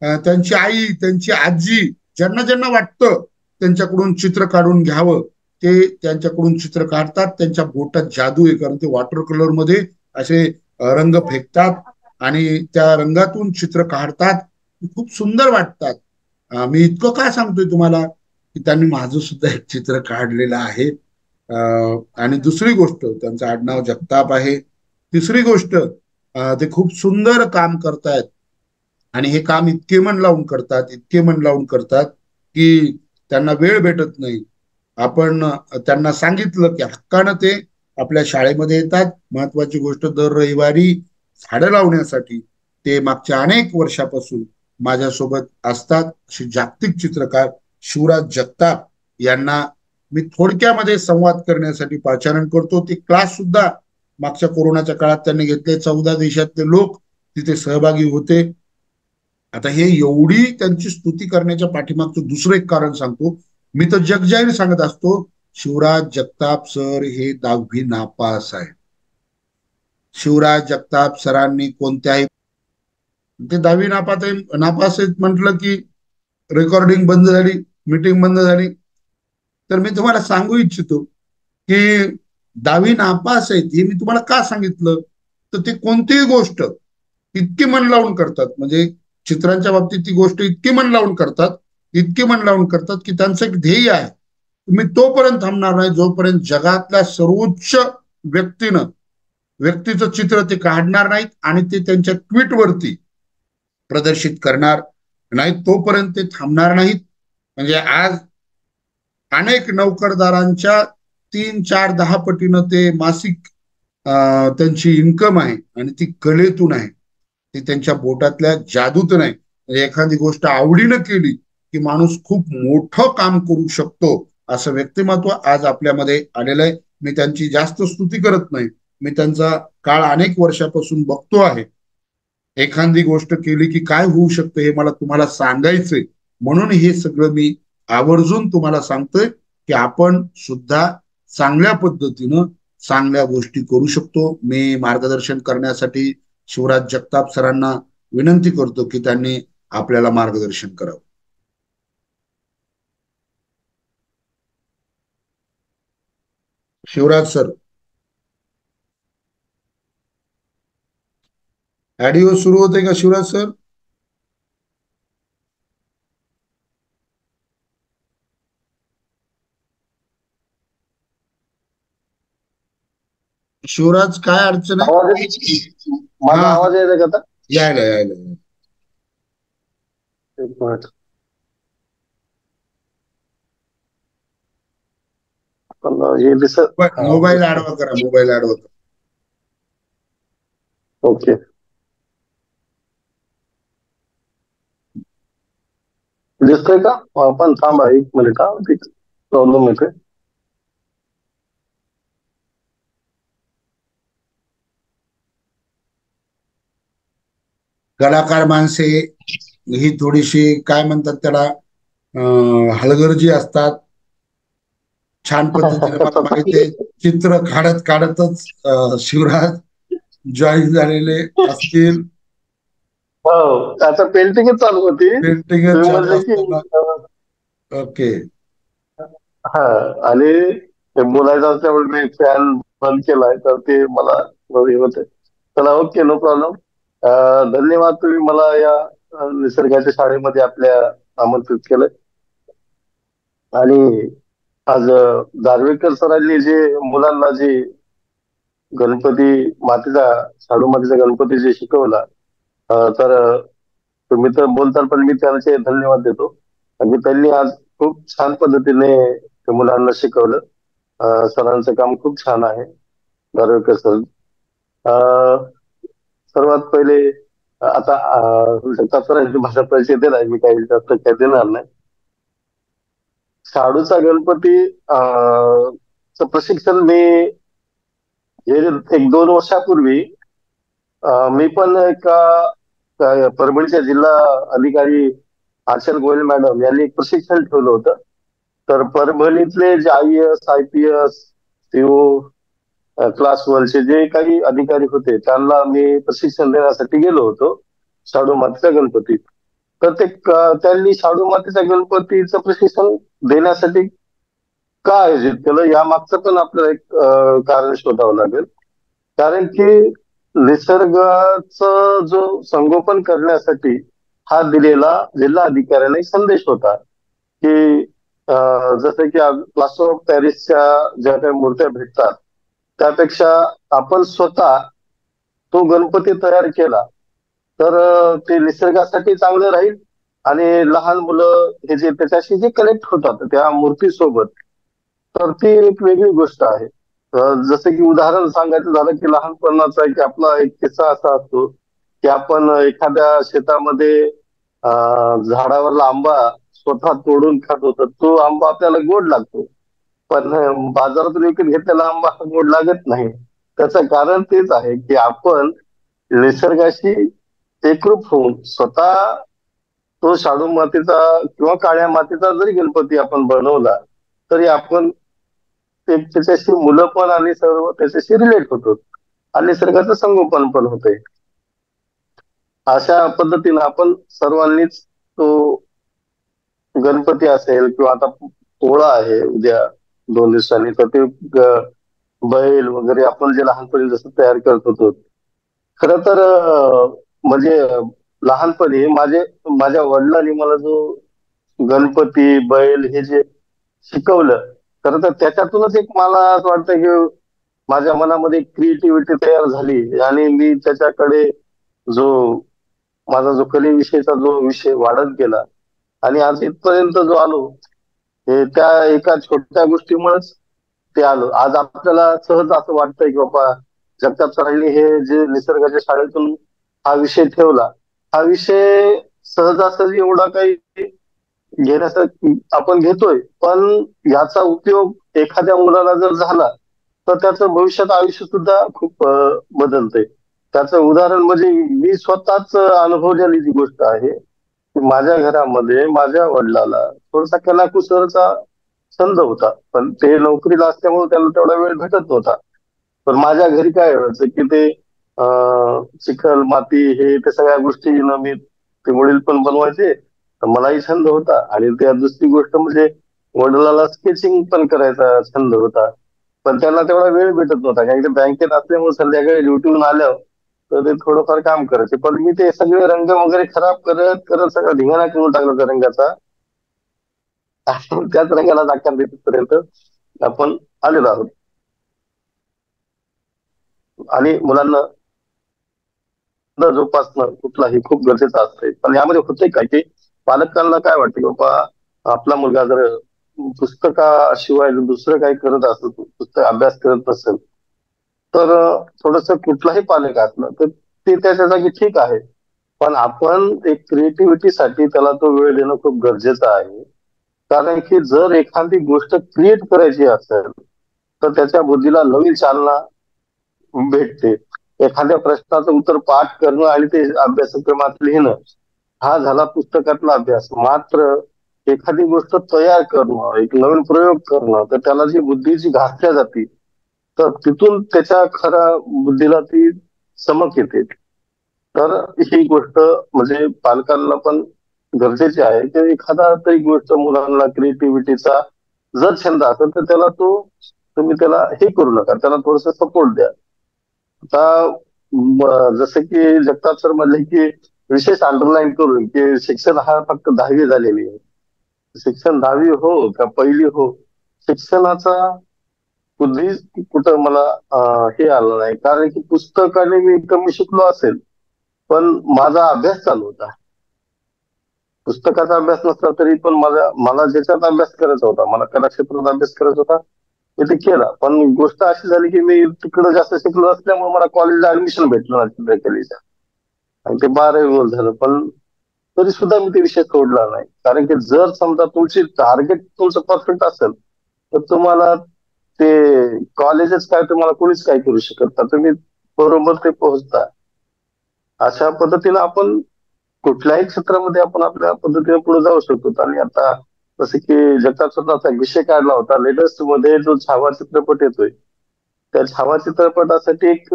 त्यांची आई, त्यांची आजी, ज्यांना ज्यांना वाटतं त्यांच्याकडून चित्र काढून घ्यावं ते त्यांच्याकडून चित्र काढतात. त्यांच्या बोटात जादू आहे, कारण ते वॉटर कलर मध्ये असे रंग फेकतात आणि त्या रंगातून चित्र काढतात, खूप सुंदर वाटतात. मी इतकं काय सांगतोय तुम्हाला की त्यांनी माझं सुद्धा एक चित्र काढलेलं आहे. आणि दुसरी गोष्ट, त्यांचं आडनाव जगताप आहे. तिसरी गोष्ट, ते खूप सुंदर काम करतायत आणि हे काम इतके मन लावून करतात, इतके मन लावून करतात की त्यांना वेळ भेटत नाही. आपण त्यांना सांगितलं की हक्कानं ते आपल्या शाळेमध्ये येतात. महत्वाची गोष्ट, दर रविवारी झाडं लावण्यासाठी ते मागच्या अनेक वर्षापासून माझ्यासोबत असतात. असे जागतिक चित्रकार शिवराज जगताप यांना मी थोडक्यामध्ये संवाद करण्यासाठी पाचारण करतो. ते क्लास सुद्धा मागच्या कोरोनाच्या काळात त्यांनी घेतले. 14 देशातले लोक तिथे सहभागी होते. आता हे एवढी त्यांची स्तुती करण्याच्या पाठीमागचं दुसरं एक कारण सांगतो. मी तर जगजाहीर सांगत असतो, शिवराज जगताप सर हे 10वी नापास आहे. शिवराज जगताप सरांनी कोणत्याही, ते 10वी नापास आहेत म्हटलं की रेकॉर्डिंग बंद झाली, मीटिंग बंद झाली. तर मी तुम्हाला सांगू इच्छितो की 10वी नापास आहेत हे मी तुम्हाला का सांगितलं, तर ते कोणतीही गोष्ट इतकी मन लावून करतात, म्हणजे चित्रांच्या बाबतीत ती गोष्ट इतकी मन लावून करतात, इतकी मन लावून करतात की त्यांचं एक ध्येय आहे, मी तोपर्यंत थांबणार नाही जोपर्यंत जगातल्या सर्वोच्च व्यक्तीचं चित्र ते काढणार नाहीत आणि ते त्यांच्या ट्विटवरती प्रदर्शित करणार नाहीत, तोपर्यंत ते थांबणार नाहीत. म्हणजे आज अनेक नोकरदारांच्या 3, 4, 10 पटीनं ते मासिक त्यांची इन्कम आहे आणि ती कलेतून आहे, ती त्यांच्या बोटातल्या जादूतून आहे. म्हणजे एखादी गोष्ट आवडीनं केली की माणूस खूप मोठं काम करू शकतो, असं व्यक्तिमत्व आज आपल्यामध्ये आलेलं आहे. मी त्यांची जास्त स्तुती करत नाही, मी त्यांचा काळ अनेक वर्षापासून बघतो आहे. एखादी गोष्ट केली की काय होऊ शकतं हे मला तुम्हाला सांगायचंय, म्हणून हे सगळं मी आवर्जून तुम्हाला सांगतोय की आपण सुद्धा चांगल्या पद्धतीनं चांगल्या गोष्टी करू शकतो. मी मार्गदर्शन करण्यासाठी शिवराज जगताप सरांना विनंती करतो की त्यांनी आपल्याला मार्गदर्शन करावं. शिवराज सर, ऑडिओ सुरू होते का शिवराज सर? शिवराज, काय अडचण आहे? माझा आवाज येतोय का आता? यायला एक मिनिट. हे दिसत, मोबाईल आडवा करा, मोबाईल आडवा करा. ओके, दिसतोय का? आपण थांबा 1 मिनिट, हा प्रॉब्लेम येतोय. कलाकार माणसे ही थोडीशी काय म्हणतात त्याला, हलगर्जी असतात. छान पद्धतीने मला माहिती, चित्र काढत काढतच शिवराज जॉईन झालेले असतील. हो, आता पेंटिंगच चालू होती. पेंटिंगच चालू असताना. ओके. हा, आणि बोलायचं असल्यामुळे मी फॅन बंद केलाय, तर ते मला हे होतंय. चला, ओके, नो प्रॉब्लेम. धन्यवाद, तुम्ही मला या निसर्गाच्या शाळेमध्ये आपल्या आमंत्रित केलंय. आणि आज दार्वेकर सरांनी जे मुलांना जे गणपती मातीचा शाडू मातीचा गणपती जे शिकवला, तर तुम्ही तर बोलताल पण मी त्यांचे धन्यवाद देतो. म्हणजे त्यांनी आज खूप छान पद्धतीने ते मुलांना शिकवलं. सरांचं काम खूप छान आहे, दारवेकर सर. सर्वात पहिले आता जगताप सरांची भाषा परिचय दिलाय, मी काही जास्त काय देणार नाही. शाडूचा गणपती चं प्रशिक्षण मी हे 1-2 वर्षापूर्वी मी पण एका परभणीच्या जिल्हा अधिकारी आचल गोयल मॅडम यांनी एक प्रशिक्षण ठेवलं होतं. तर परभणीतले जे IAS, IPS, CO क्लास 1चे जे काही अधिकारी होते त्यांना मी प्रशिक्षण देण्यासाठी गेलो होतो शाडू मातीचा गणपती. तर त्यांनी शाडू मातीच्या गणपतीचं प्रशिक्षण देण्यासाठी का आयोजित केलं या मागचं पण आपल्याला एक कारण शोधावं लागेल. कारण की निसर्गाचं जो संगोपन करण्यासाठी हा दिलेला जिल्हा अधिकाऱ्याने संदेश होता की जसं की प्लास्टर ऑफ पॅरिसच्या ज्या काही मूर्त्या भेटतात त्यापेक्षा आपण स्वतः तो गणपती तयार केला तर ते निसर्गासाठी चांगलं राहील आणि लहान मुलं हे जे त्याच्याशी जे कनेक्ट होतात त्या मूर्तीसोबत, तर ती एक वेगळी गोष्ट आहे. जसं की उदाहरण सांगायचं झालं की लहानपणाचा की आपला एक किस्सा असा असतो की आपण एखाद्या शेतामध्ये झाडावरला आंबा स्वतः तोडून खात होतो. तो आंबा आपल्याला गोड लागतो, पण बाजारातून विकत घेतलेला आंबा हा गोड लागत नाही. त्याचं कारण तेच आहे की आपण निसर्गाशी एकरूप होऊन स्वतः तो शाडू मातीचा किंवा काळ्या मातीचा जरी गणपती आपण बनवला तरी आपण त्याच्याशी मुलं पण आणि सर्व त्याच्याशी रिलेट होतो आणि निसर्गाचं संगोपन पण होतंय. अशा पद्धतीने आपण सर्वांनीच तो गणपती असेल किंवा आता पोळा आहे उद्या 2 दिवसांनी, तर ते बैल वगैरे आपण जे लहानपणी जसं तयार करत होतो, खरं तर म्हणजे लहानपणी माझ्या वडिलांनी मला जो गणपती बैल हे जे शिकवलं, खरं तर त्याच्यातूनच एक मला असं वाटतं की माझ्या मनामध्ये क्रिएटिव्हिटी तयार झाली आणि मी त्याच्याकडे जो माझा जो कलेविषयीचा जो विषय वाढत गेला आणि आज इथपर्यंत जो आलो, हे त्या एका छोट्या गोष्टीमुळेच ते आलो. आज आपल्याला सहज असं वाटतंय की बाबा जगताप सरांनी हे जे निसर्गाच्या शाळेतून हा विषय ठेवला, हा विषय सहजासहजी एवढा काही घेण्यासाठी आपण घेतोय, पण याचा उपयोग एखाद्या मुलाला जर झाला तर त्याचं भविष्यात आयुष्य सुद्धा खूप बदलतंय. त्याचं उदाहरण म्हणजे मी स्वतःच अनुभवलेली जी गोष्ट आहे की माझ्या घरामध्ये माझ्या वडिलाला थोडासा कलाकुसरचा छंद होता, पण ते नोकरीला असल्यामुळे त्याला तेवढा वेळ भेटत नव्हता. पण माझ्या घरी काय व्हायचं की ते चिखल माती हे ते सगळ्या गोष्टी मी ते वडील पण बनवायचे, तर मलाही छंद होता. आणि त्या दुसरी गोष्ट म्हणजे वडिलाला स्केचिंग पण करायचा छंद होता, पण त्यांना तेवढा वेळ भेटत नव्हता कारण की बँकेत असल्यामुळे संध्याकाळी ड्युटीहून आल्यावर तर ते थोडंफार काम करायचे. पण मी ते सगळे रंग वगैरे खराब करत करत सगळा धिंगाणा करून टाकला त्या रंगाचा आणि त्याच रंगाला आकार देतपर्यंत आपण आलेलो आहोत. आणि मुलांना न जोपासणं कुठलाही खूप गरजेचं असतंय. पण यामध्ये होतंय काय की पालकांना काय वाटतं की बाबा आपला मुलगा जर पुस्तकाशिवाय दुसरं काही करत असेल, पुस्तक अभ्यास करत नसेल, तर थोडस कुठलाही पालक असलं तर ते त्याच्या जागी ठीक आहे, पण आपण एक क्रिएटिव्हिटीसाठी त्याला तो वेळ देणं खूप गरजेचं आहे. कारण की जर एखादी गोष्ट क्रिएट करायची असेल तर त्याच्या बुद्धीला नवीन चालना भेटते. एखाद्या प्रश्नाचं उत्तर पाठ करणं आणि ते अभ्यासक्रमात लिहिणं हा झाला पुस्तकातला अभ्यास. मात्र एखादी गोष्ट तयार करणं, एक नवीन प्रयोग करणं, तर त्याला जी बुद्धीची घातल्या जाते तर तिथून त्याच्या खऱ्या बुद्धीला ती चमक येते. तर ही गोष्ट म्हणजे पालकांना पण गरजेची आहे की एखादा तरी गोष्ट मुलांना क्रिएटिव्हिटीचा जर छंद असेल तर त्याला तो तुम्ही त्याला हे करू नका, त्याला थोडस सपोर्ट द्या. आता जसं की जगताप सर म्हणले की विशेष अंडरलाईन करून की शिक्षण हा फक्त 10वी झालेली आहे. शिक्षण 10वी हो का पहिली हो, शिक्षणाचा कधी कुठं मला हे आलं नाही, कारण की पुस्तकाने मी कमी शिकलो असेल, पण माझा अभ्यास चालू होता. पुस्तकाचा अभ्यास नसला तरी पण मला ज्याच्यात अभ्यास करायचा होता, मला कला क्षेत्रात अभ्यास करायचा होता, मी ते केला. पण गोष्ट अशी झाली की मी तिकडं जास्त शिकलो असल्यामुळे मला कॉलेजला ऍडमिशन भेटलं नाही चित्रकलेच्या, आणि ते 12वी झालं. पण तरी सुद्धा मी ते विषय सोडला नाही, कारण की जर समजा तुमची टार्गेट तुमचं परफेक्ट असेल तर तुम्हाला ते कॉलेजच काय तुम्हाला कोणीच काय करू शकत नाही, तुम्ही बरोबर ते पोहोचता. अशा पद्धतीने आपण कुठल्याही क्षेत्रामध्ये आपण आपल्या पद्धतीने पुढे जाऊ शकतो. आणि आता जसं की जगताप सरनाचा एक विषय काढला होता लेटेस्ट मध्ये, जो छावा चित्रपट येतोय, त्या छावा चित्रपटासाठी एक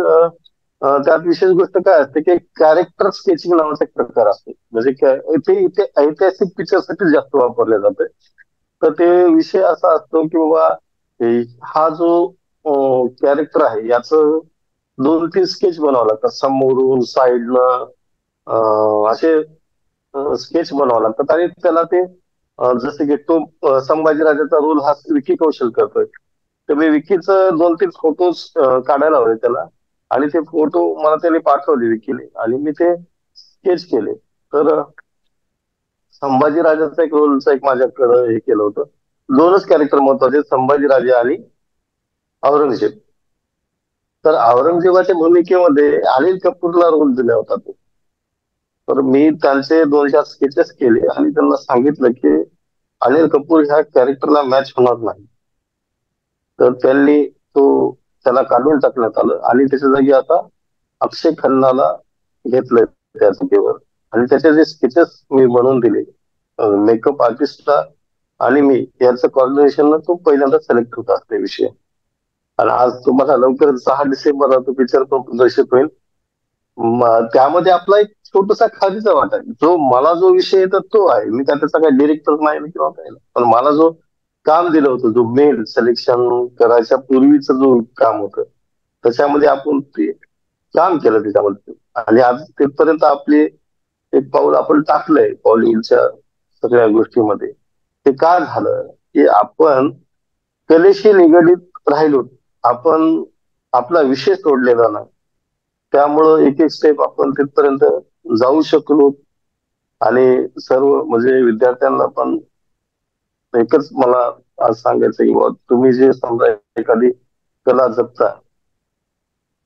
त्यात विशेष गोष्ट काय असते की कॅरेक्टर स्केचिंग नावाचा एक प्रकार असतो, म्हणजे इथे इथे ऐतिहासिक पिक्चरसाठी जास्त वापरले जाते. तर ते विषय असा असतो की बाबा हा जो कॅरेक्टर आहे याचं 2-3 स्केच बनावं लागतात, समोरून साईडनं असे स्केच बनावं लागतात. आणि त्याला ते जसे की तो संभाजीराजाचा रोल हा विकी कौशल करतोय, तर मी विकीचं 2-3 फोटोज काढायला हवे त्याला, आणि ते फोटो मला त्याने पाठवले विकीने, आणि मी ते स्केच केले. तर संभाजीराजाचा एक रोलचं एक माझ्याकडं हे केलं होतं. 2च कॅरेक्टर महत्वाचे, संभाजीराजे आणि औरंगजेब. तर औरंगजेबाच्या भूमिकेमध्ये अनिल कपूरला रोल दिला होता तो. तर मी त्यांचे 2-4 स्केचेस केले आणि त्यांना सांगितलं की अनिल कपूर ह्या कॅरेक्टरला मॅच होणार नाही. तर त्यांनी त्याला काढून टाकण्यात आलं, आणि त्याच्या जागी आता अक्षय खन्नाला घेतलंय त्या जागेवर. आणि त्याचे जे स्केचेस मी बनवून दिले मेकअप आर्टिस्टला आणि मी याचं कॉर्डिनेशन तो पहिल्यांदा सिलेक्ट होता ते विषय. आणि आज तुम्हाला लवकर 6 डिसेंबरला तो पिक्चर पण प्रदर्शित होईल. त्यामध्ये आपला एक छोटासा खारीचा वाटा आहे. मला जो विषय येतो तो आहे, मी त्याचा काही डिरेक्टर नाही किंवा काही नाही, पण मला जो काम दिलं होतं, जो मेल सिलेक्शन करायच्या पूर्वीचं जो काम होतं, त्याच्यामध्ये आपण ते काम केलं त्याच्यामध्ये. आणि आज तिथपर्यंत आपले एक पाऊल आपण टाकलंय बॉलिवूडच्या सगळ्या गोष्टीमध्ये. ते का झालं की आपण कलेशी निगडीत राहिलो, आपण आपला विषय सोडलेला नाही, त्यामुळं एक एक स्टेप आपण तिथपर्यंत जाऊ शकलो. आणि सर्व म्हणजे विद्यार्थ्यांना पण एकच मला आज सांगायचं की बाबा, तुम्ही जे समजा एखादी कला जपता,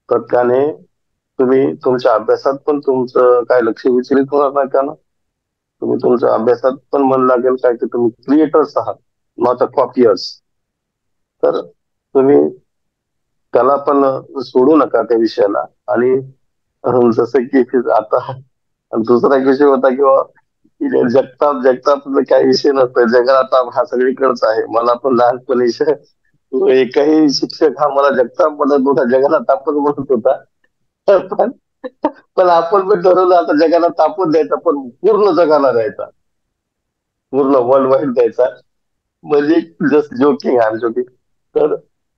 तर त्याने तुम्ही तुमच्या अभ्यासात पण तुमचं काय लक्ष विचलित होणार नाही, त्यानं तुम्ही तुमच्या अभ्यासात पण मन लागेल, काय की तुम्ही क्रिएटर्स आहात, नॉट अ कॉपियर्स. तर तुम्ही त्याला पण सोडू नका त्या विषयाला. आणि जसं की आता दुसरा एक विषय होता किंवा जगताप काही विषय नसतो, जगताप हा सगळीकडेच आहे. मला पण लहानपणी एकही शिक्षक हा मला जगताप म्हणत होता, जगाला तापच म्हणत होता. पण पण आपण पण ठरवलं आता जगाला तापून द्यायचा, पण पूर्ण जगाला द्यायचा, पूर्ण वर्ल्ड वाईड द्यायचा. म्हणजे just joking, I am joking. तर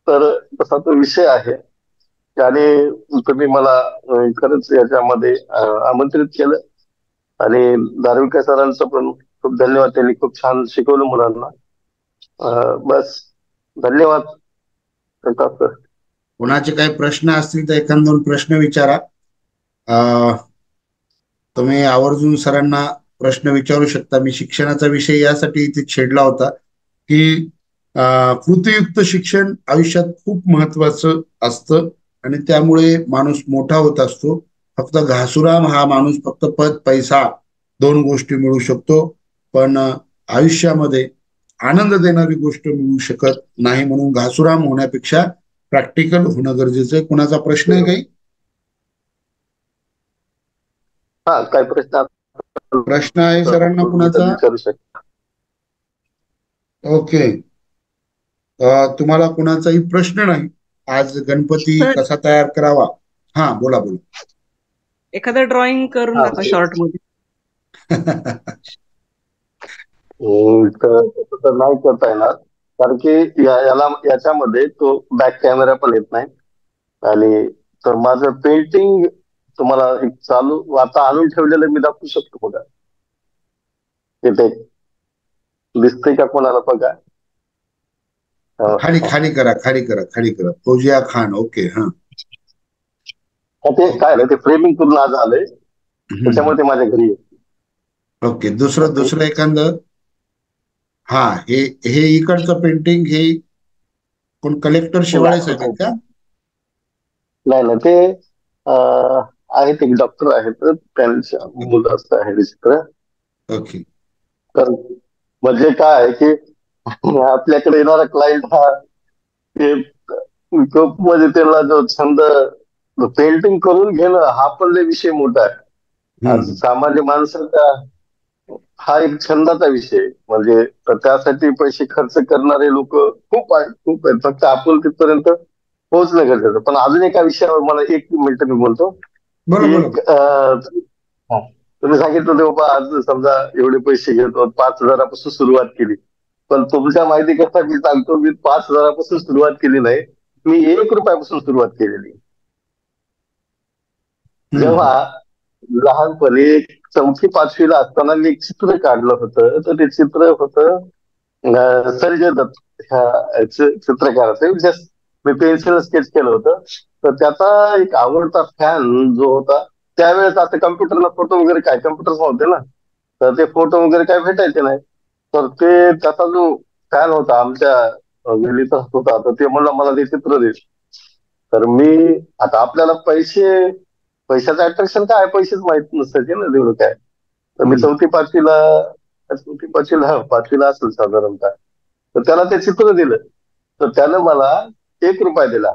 तर तसा तो विषय आहे. आणि तुम्ही मला खरंच याच्यामध्ये आमंत्रित केलं. आणि दारव्हीकर सरांचं पण खूप धन्यवाद, त्यांनी खूप छान शिकवलं मुलांना. बस, धन्यवाद प्रताप सर. कोणाचे काही प्रश्न असतील तर एखाद 2 प्रश्न विचारा. तुम्ही आवर्जून सरांना प्रश्न विचारू शकता. मी शिक्षणाचा विषय यासाठी इथे छेडला होता की कृतीयुक्त शिक्षण आयुष्यात खूप महत्वाचं असतं, आणि त्यामुळे माणूस मोठा होत असतो. फक्त घासुराम हा माणूस फक्त पद पैसा 2 गोष्टी मिळू शकतो, पण आयुष्यामध्ये आनंद देणारी गोष्ट मिळू शकत नाही. म्हणून घासुराम होण्यापेक्षा प्रॅक्टिकल होणं गरजेचं आहे. कुणाचा प्रश्न आहे काही? हा, काय प्रश्न प्रश्न आहे सरांना कुणाचा? विचारू शकता. ओके. तुम्हाला कुणाचाही प्रश्न नाही? आज गणपती कसा तयार करावा? हा, बोला बोला. एखादं ड्रॉइंग करून दाखवा शॉर्ट मध्ये. तर नाही करता येणार, कारण की याच्यामध्ये तो बॅक कॅमेरा पण येत नाही. आणि तर माझं पेंटिंग तुम्हाला एक चालू आता आणून ठेवलेलं मी दाखवू शकतो बघा. तिथे दिसतंय का कोणाला बघा? खाली खाली करा, खाली करा, खाली करा. फौजिया खान. ओके. हा. ते काय ना, ते फ्रेमिंग करून आज आलंय, त्याच्यामुळे ते माझ्या घरी आहे. ओके. दुसरं एखादं. हा, हे इकडचं पेंटिंग हे कोण कलेक्टर शिवाळे साहेब आहेत का? नाही ना, ते आहेत, एक डॉक्टर आहेत, त्यांच्या मुलाचं आहे ते चित्र. ओके. तर म्हणजे काय आहे की आपल्याकडे येणारा क्लायंट हा ते खूप म्हणजे त्याला जो छंद पेंटिंग करून घेणं हा पण लय विषय मोठा आहे. आज सामान्य माणसाचा हा एक छंदाचा विषय आहे. म्हणजे तर त्यासाठी पैसे खर्च करणारे लोक खूप आहेत, खूप आहेत. फक्त आपण तिथपर्यंत पोहोचणं गरजेचं. पण अजून एका विषयावर मला 1 मिनिट मी बोलतो की तुम्ही सांगितलं होते बाबा, आज समजा एवढे पैसे घेतो, 5,000पासून सुरुवात केली. पण तुमच्या माहिती करता मी सांगतो, मी 5,000पासून सुरुवात केली नाही, मी 1 रुपयापासून सुरुवात केलेली. जेव्हा लहानपणी 4वी-5वीला असताना मी एक चित्र काढलं होतं, तर ते चित्र होतं संजय दत्त ह्या चित्रकाराचं. जस्ट मी पेन्सिल स्केच केलं होतं. तर त्याचा एक आवडता फॅन जो होता, त्यावेळेस आता कम्प्युटरला फोटो वगैरे काय, कम्प्युटर्स नव्हते ना, तर ते फोटो वगैरे काय भेटायचे नाही. तर ते त्याचा जो फॅन होता आमच्या गल्लीचा होता, तर ते म्हणलं मला ते चित्र दे. तर मी आता आपल्याला पैशाचं अट्रॅक्शन काय, पैसेच माहित नसायचे ना तेवढं काय. तर मी 5वीला असेल साधारणतः. तर त्याला ते चित्र दिलं, तर त्यानं मला 1 रुपया दिला.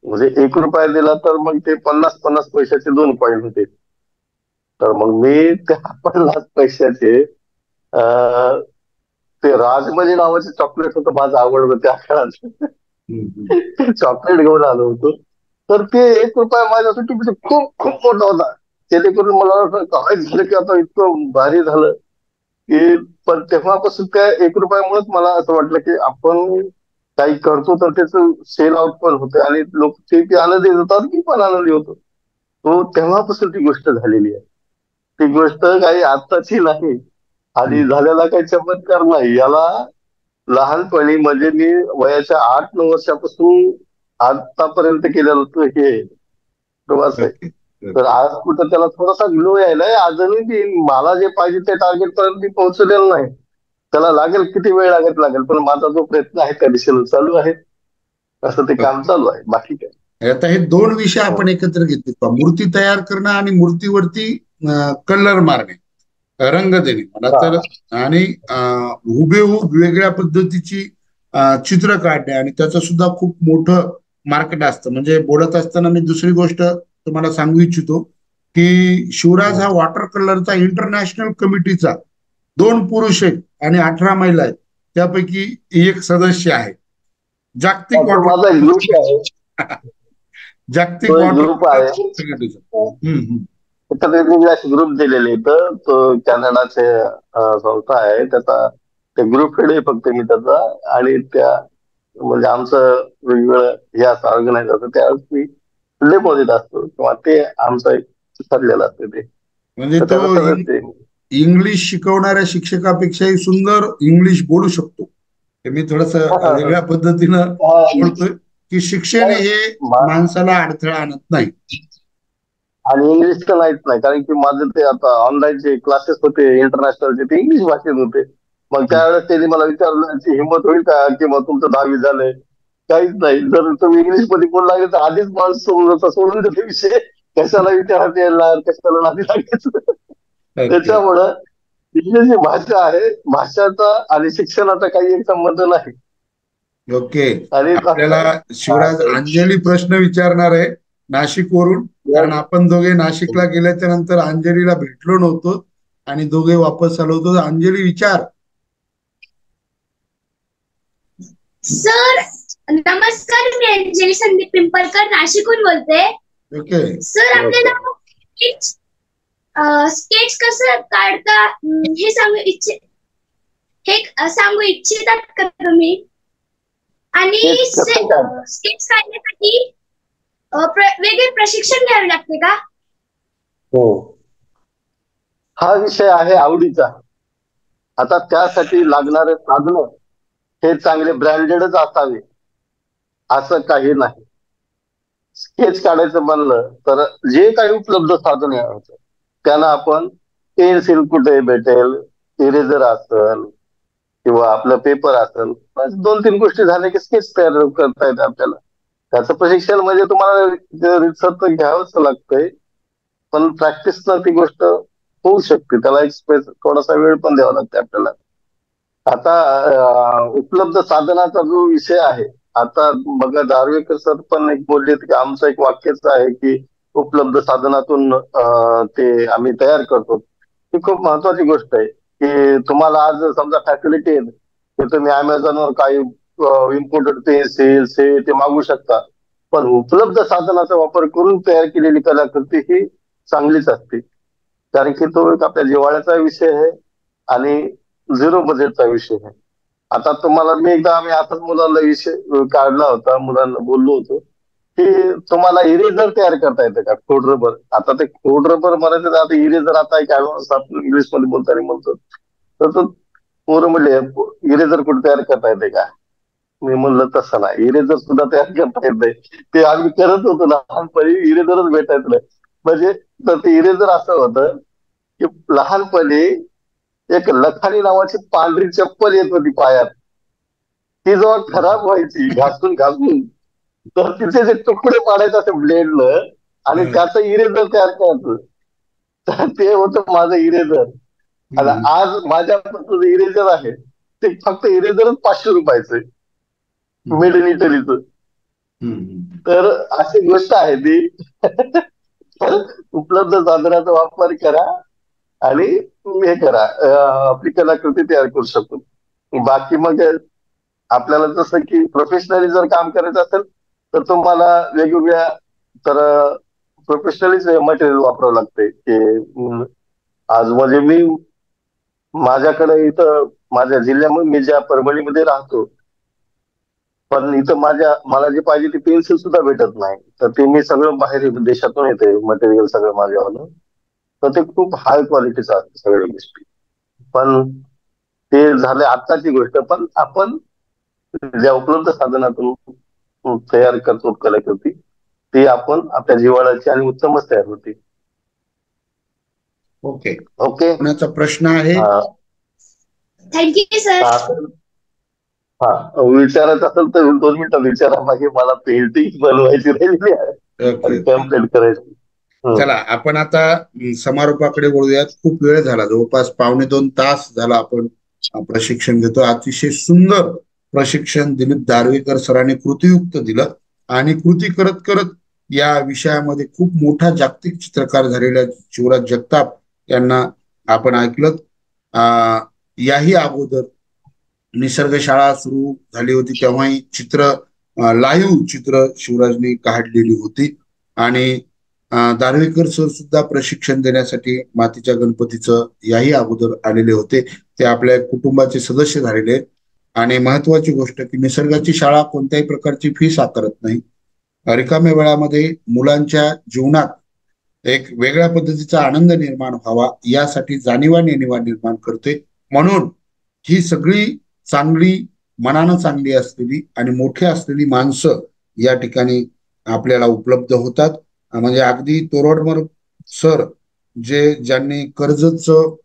म्हणजे 1 रुपया दिला तर मग ते 50 पैशाचे 2 कॉईन होते. तर मग मी त्या 50 पैशाचे ते राजमणी नावाचे चॉकलेट होतं माझं आवडतं त्या काळात, चॉकलेट घेऊन आलो होतो. तर ते 1 रुपया माझ्यासाठी म्हणजे खूप खूप मोठा होता. जेणेकरून मला असं काय झालं की आता इतकं भारी झालं की, पण तेव्हापासून त्या 1 रुपयामुळेच मला असं वाटलं की आपण काही करतो तर त्याचं सेल आउट पण होतं आणि लोक ते आनंदी होतात, मी पण आनंदी होतो. तो तेव्हापासून ती गोष्ट झालेली आहे. ती गोष्ट काही आत्ताची नाही आणि झालेला काही चमत्कार नाही. याला लहानपणी म्हणजे मी वयाच्या 8-9 वर्षापासून आतापर्यंत केलेलं होतं हे प्रवास आहे. तर आज कुठं त्याला थोडासा ग्लो यायलाय. अजूनही ती मला जे पाहिजे ते टार्गेट पर्यंत मी पोहोचलेलं नाही. त्याला लागेल, किती वेळ लागेल, पण माझा जो प्रयत्न आहे त्या दिशेनं चालू आहे. असं ते काम चालू आहे, बाकी काय. आता हे 2 विषय आपण एकत्र घेतले, मूर्ती तयार करणं आणि मूर्तीवरती कलर मारणे, रंग देणे मला तर, आणि हुबेहूब वेगळ्या पद्धतीची चित्र काढणे, आणि त्याचं सुद्धा खूप मोठं मार्केट असतं. म्हणजे बोलत असताना मी दुसरी गोष्ट तुम्हाला सांगू इच्छितो की शिवराज हा वॉटर कलरचा इंटरनॅशनल कमिटीचा 2 पुरुष आहेत आणि 18 महिला आहेत, त्यापैकी एक सदस्य आहे. जागतिक जागतिक ग्रुप आहे. ग्रुप दिलेले तर तो कॅनडाचे संस्था आहे, त्याचा ते ग्रुप हेड आहे फक्त मी त्याचा. आणि त्या म्हणजे आमचं वेगवेगळं हे असं ऑर्गनाईज असतं, त्यावेळेस मी डेपोजिट असतो किंवा ते आमचं ठरलेलं असतं. ते म्हणजे तो इंग्लिश शिकवणाऱ्या शिक्षकापेक्षाही सुंदर इंग्लिश बोलू शकतो. मी थोडस वेगळ्या पद्धतीनं बोलतोय की शिक्षण हे माणसाला अडथळा आणत नाही. आणि इंग्लिश तर नाहीच नाही, कारण की माझे ते आता ऑनलाईन जे क्लासेस होते इंटरनॅशनलचे, ते इंग्लिश भाषेत होते. मग त्यावेळेस त्यांनी मला विचारलं की हिंमत होईल का की मग तुमचं 10वी झालंय, काहीच नाही, जर तुम्ही इंग्लिश मध्ये बोलू लागले तर आधीच माणूस सोडून देते विषय, कशाला विचारायला येणार, कशाला नादी लागायचं. त्याच्यामुळं इंग्लिश ही भाषा आहे, भाषाचा आणि शिक्षणाचा काही एक संबंध नाही. ओके. आपल्याला शिवराज अंजली प्रश्न विचारणार आहे नाशिक वरून, कारण आपण दोघे नाशिकला गेल्याच्या नंतर अंजलीला भेटलो नव्हतो आणि दोघे वापस आलो होतो. अंजली विचार. सर नमस्कार, मी अंजली संदीप पिंपळकर नाशिकहून बोलते. ओके सर, आपल्याला स्केच कसं काढता हे सांगू इच्छितात का तुम्ही? आणि स्केच काढण्यासाठी वेगळे प्रशिक्षण घ्यावे लागते का? हो, हा विषय आहे आवडीचा. आता त्यासाठी लागणारे साधन हे चांगले ब्रँडेडच असावे असं काही नाही. स्केच काढायचं म्हणलं तर जे काही उपलब्ध साधन आहे त्यांना आपण पेन्सिल कुठे भेटेल, इरेजर असेल किंवा आपलं पेपर असेल, 2-3 गोष्टी झाल्या की स्केच तयार करता येते आपल्याला. त्याचं प्रशिक्षण म्हणजे तुम्हाला रिसर्च तर घ्यावंच लागतंय, पण प्रॅक्टिसनं ती गोष्ट होऊ शकते. त्याला एक थोडासा वेळ पण द्यावा लागतो आपल्याला. आता उपलब्ध साधनाचा जो विषय आहे, आता बघा दार्वेकर सर पण एक बोलले की आमचं एक वाक्यच आहे की उपलब्ध साधनातून ते आम्ही तयार करतो. ही खूप महत्वाची गोष्ट आहे की तुम्हाला आज समजा फॅसिलिटी आहे की तुम्ही अमेझॉनवर काही इम्पोर्टेड पेन्सिल्स हे ते मागू शकता, पण उपलब्ध साधनाचा वापर करून तयार केलेली कलाकृती ही चांगलीच असते. कारण की तो एक आपल्या जिव्हाळ्याचा विषय आहे आणि 0 बजेटचा विषय आहे. आता तुम्हाला आम्ही आताच मुलांना विषय काढला होता, मुलांना बोललो होतो की तुम्हाला इरेजर तयार करता येते का, खोड रबर. आता ते खोड रबर म्हणायचं, आता इरेजर आता एक ऍडव्हान्स आपण इंग्लिश मध्ये बोलताना म्हणतो, तर तो पोरं म्हणले इरेजर कुठे तयार करता येते का. मी म्हणलं तसं नाही, इरेजर सुद्धा तयार करता येत नाही. ते आम्ही करत होतो लहानपणी, इरेजरच भेटायचं नाही. म्हणजे तर ते इरेजर असं होतं की लहानपणी एक लखानी नावाची पांढरी चप्पल येत होती पायात, ती जेव्हा खराब व्हायची घासून घासून, तर तिचे जे तुकडे पाडायचे असे ब्लेडनं आणि त्याचं इरेजर तयार करायचं, तर ते होतं माझं इरेजर. आणि आज माझ्यापासून इरेजर आहे ते फक्त इरेजरच 500 रुपयाचं, मेड इन इटलीचं. तर अशी गोष्ट आहे ती. उपलब्ध साधनाचा वापर करा आणि हे करा, आपली कलाकृती तयार करू शकतो. बाकी मग आपल्याला जसं की प्रोफेशनली जर काम करायचं असेल तर तुम्हाला वेगवेगळ्या तर प्रोफेशनलीच मटेरियल वापरावं लागते की आज म्हणजे मी माझ्याकडे इथं माझ्या जिल्ह्यामध्ये, मी ज्या परभणीमध्ये राहतो, पण इथं मला जे पाहिजे ते पेन्सिल सुद्धा भेटत नाही. तर ते मी सगळं बाहेर देशातून येते मटेरियल सगळं माझ्यावालं. तर ते खूप हाय क्वालिटीचं असतं सगळ्या गोष्टी. पण ते झाले आत्ताची गोष्ट, पण आपण ज्या उपलब्ध साधनातून तयार करतो कलाकृती, ती आपण आपल्या जिव्हाळ्याची आणि उत्तमच तयार होती. Okay okay. कोणाचा प्रश्न आहे? Thank you sir. हा विचारायचं असेल तर 2 मिनिटं विचारा. बाकी मला पेंटिंग बनवायची राहिली आहे, कम्प्लीट करायची. चला आपण आता समारोपाकडे वळूयात. खूप वेळ झाला, जवळपास 1.25 तास झाला आपण प्रशिक्षण घेतो. अतिशय सुंदर प्रशिक्षण दिलीप दार्वेकर सरांनी कृतीयुक्त दिलं आणि कृती करत करत या विषयामध्ये खूप मोठा जागतिक चित्रकार झालेल्या शिवराज जगताप यांना आपण ऐकलं. याही अगोदर निसर्ग शाळा सुरू झाली होती तेव्हाही लाईव्ह चित्र शिवराजने काढलेली होती. आणि दार्वेकर सर सुद्धा प्रशिक्षण देण्यासाठी मातीच्या गणपतीचं याही अगोदर आलेले होते. ते आपल्या कुटुंबाचे सदस्य झालेले. आणि महत्वाची गोष्ट की निसर्गाची शाळा कोणत्याही प्रकारची फी आकारत नाही. रिकाम्या वेळामध्ये मुलांच्या जीवनात एक वेगळ्या पद्धतीचा आनंद निर्माण व्हावा यासाठी जाणीवा निर्माण करते. म्हणून ही सगळी चांगली, मनानं चांगली असलेली आणि मोठी असलेली माणसं या ठिकाणी आपल्याला उपलब्ध होतात. म्हणजे अगदी तोरडमल सर ज्यांनी कर्जतचं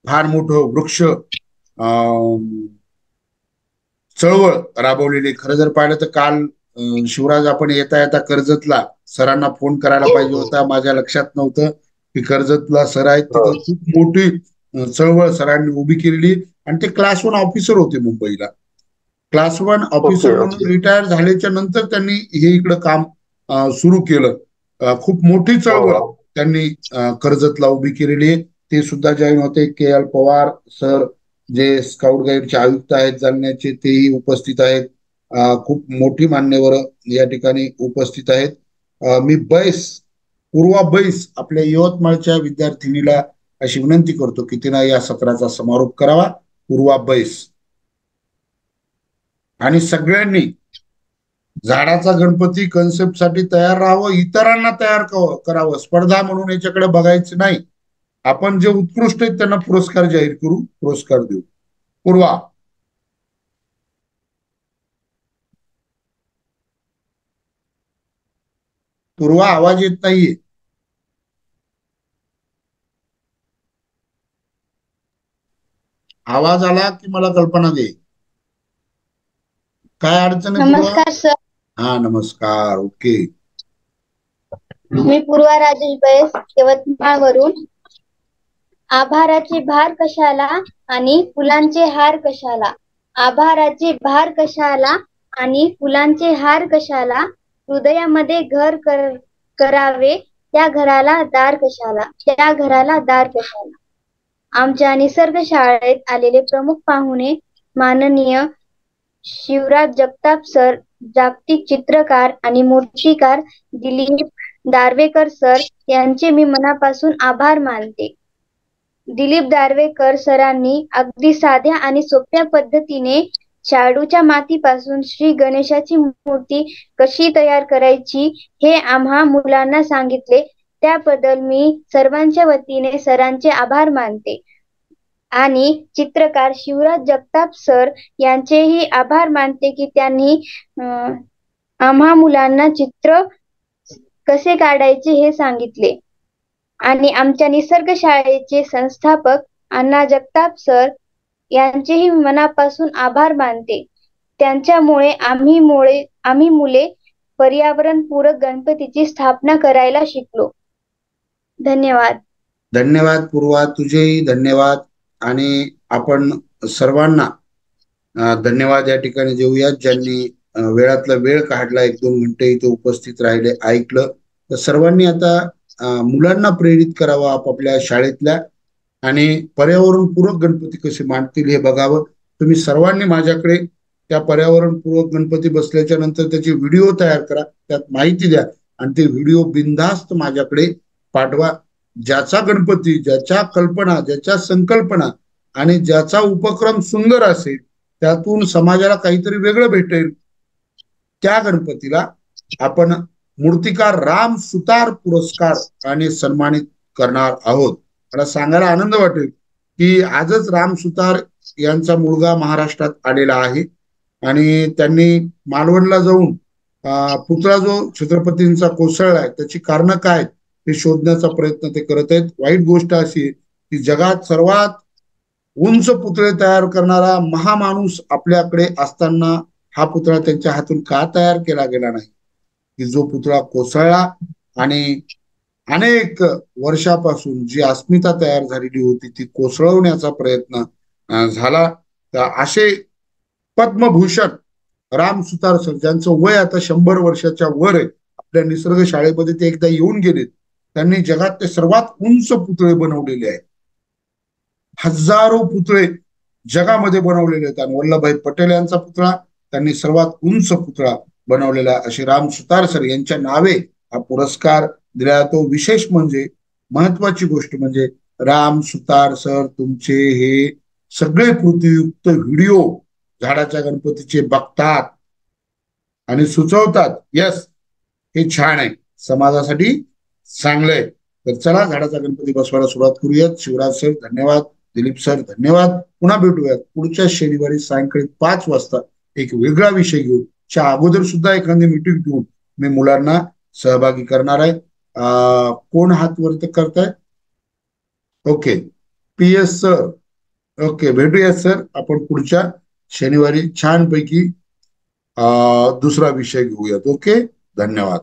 फार मोठं वृक्ष चळवळ राबवलेली. खरं जर पाहिलं तर काल शिवराज आपण येता येता कर्जतला सरांना फोन करायला पाहिजे होता, माझ्या लक्षात नव्हतं की कर्जतला सर आहेत. तिथं खूप मोठी चळवळ सरांनी उभी केलेली आणि ते क्लास 1 ऑफिसर होते मुंबईला. क्लास 1 ऑफिसर म्हणून रिटायर झाल्याच्या नंतर त्यांनी हे इकडं काम सुरू केलं. खूप मोठी चळवळ त्यांनी कर्जतला उभी केलेली आहे. ते सुद्धा जॉईन होते. KL पवार सर जे स्काउट गाईडचे आयुक्त आहेत जालन्याचे, तेही उपस्थित आहेत. खूप मोठी मान्यवर या ठिकाणी उपस्थित आहेत. मी पूर्वा बैस आपल्या यवतमाळच्या विद्यार्थिनीला अशी विनंती करतो की तिनं या सत्राचा समारोप करावा. पूर्वा बैस. आणि सगळ्यांनी झाडाचा गणपती कन्सेप्ट साठी तयार राहावं, इतरांना तयार करावं. स्पर्धा म्हणून याच्याकडे बघायचं नाही. आपण जे उत्कृष्ट आहेत त्यांना पुरस्कार जाहीर करू, पुरस्कार देऊ. पूर्वा. पूर्वा आवाज येत नाहीये. आवाज आला की मला कल्पना दे. काय अडचण आहे? नमस्कार सर. हा नमस्कार. ओके. मी पूर्वा राजेश बैस, यवतमाळवरून. आभाराचे भार कशाला आणि फुलांचे हार कशाला, आभाराचे भार कशाला आणि फुलांचे हार कशाला, हृदयामध्ये घर करावे त्या घराला दार कशाला, त्या घराला दार कशाला. आमच्या निसर्ग शाळेत आलेले प्रमुख पाहुणे माननीय शिवराज जगताप सर, जागतिक चित्रकार आणि मूर्तिकार दिलीप दार्वेकर सर यांचे मी मनापासून आभार मानते. दिलीप दार्वेकर सरांनी अगदी साध्या आणि सोप्या पद्धतीने शाडूच्या मातीपासून श्री गणेशाची मूर्ती कशी तयार करायची हे आम्हा मुलांना सांगितले. त्याबद्दल मी सर्वांच्या वतीने सरांचे आभार मानते. आणि चित्रकार शिवराज जगताप सर यांचेही आभार मानते की त्यांनी आम्हा मुलांना चित्र कसे काढायचे हे सांगितले. आणि आमच्या निसर्ग शाळेचे संस्थापक अण्णा जगताप सर यांचेही मनापासून आभार मानते. त्यांच्यामुळे आम्ही मुले पर्यावरणपूरक गणपतीची स्थापना करायला शिकलो. धन्यवाद. धन्यवाद पूर्वा, तुझेही धन्यवाद. आणि आपण सर्वांना धन्यवाद या ठिकाणी देऊयात ज्यांनी वेळातला वेळ काढला, 1-2 घंटे इथे उपस्थित राहिले, ऐकलं. तर सर्वांनी आता मुलांना प्रेरित करावं आपापल्या शाळेतल्या आणि पर्यावरणपूरक गणपती कसे मांडतील हे बघावं. तुम्ही सर्वांनी माझ्याकडे त्या पर्यावरणपूरक गणपती बसल्याच्या नंतर त्याचे व्हिडिओ तयार करा, त्यात माहिती द्या आणि ते व्हिडिओ बिनधास्त माझ्याकडे पाठवा. ज्याचा गणपती, ज्याच्या कल्पना, ज्याच्या संकल्पना आणि ज्याचा उपक्रम सुंदर असेल, त्यातून समाजाला काहीतरी वेगळं भेटेल, त्या गणपतीला आपण मूर्तिकार राम सुतार पुरस्कार आणि सन्मानित करणार आहोत. मला सांगायला आनंद वाटेल की आजच राम सुतार यांचा मुलगा महाराष्ट्रात आलेला आहे आणि त्यांनी मालवणला जाऊन पुतळा जो छत्रपतींचा कोसळलाय त्याची कारणं काय हे शोधण्याचा प्रयत्न ते करत आहेत. वाईट गोष्ट अशी आहे की जगात सर्वात उंच पुतळे तयार करणारा महामाणूस आपल्याकडे असताना हा पुतळा त्यांच्या हातून का तयार केला गेला नाही, की जो पुतळा कोसळला आणि अनेक वर्षापासून जी अस्मिता तयार झालेली होती ती कोसळवण्याचा प्रयत्न झाला. तर असे पद्मभूषण राम सुतार सर, ज्यांचं वय आता 100 वर्षाच्या वर आहे, आपल्या निसर्ग शाळेमध्ये ते एकदा येऊन गेलेत. त्यांनी जगात ते सर्वात उंच पुतळे बनवलेले आहेत. हजारो पुतळे जगामध्ये बनवलेले आहेत आणि वल्लभभाई पटेल यांचा पुतळा त्यांनी सर्वात उंच पुतळा बनवलेला. असे राम सुतार सर यांच्या नावे हा पुरस्कार दिला जातो. विशेष म्हणजे महत्वाची गोष्ट म्हणजे राम सुतार सर तुमचे हे सगळे कृतीयुक्त व्हिडिओ झाडाच्या गणपतीचे बघतात आणि सुचवतात. यस, हे छान आहे, समाजासाठी चांगलं आहे. तर चला झाडाचा गणपती बसवायला सुरुवात करूयात. शिवराज सर धन्यवाद, दिलीप सर धन्यवाद. पुन्हा भेटूयात पुढच्या शनिवारी सायंकाळी 5 वाजता एक वेगळा विषय घेऊन. च्या अगोदर सुद्धा एखादी मीटिंग घेऊन मी मुलांना सहभागी करणार आहे. कोण हात वरती करताय? Okay, PS sir. ओके, भेटूयात सर आपण पुढच्या शनिवारी छानपैकी दुसरा विषय घेऊयात. ओके, धन्यवाद.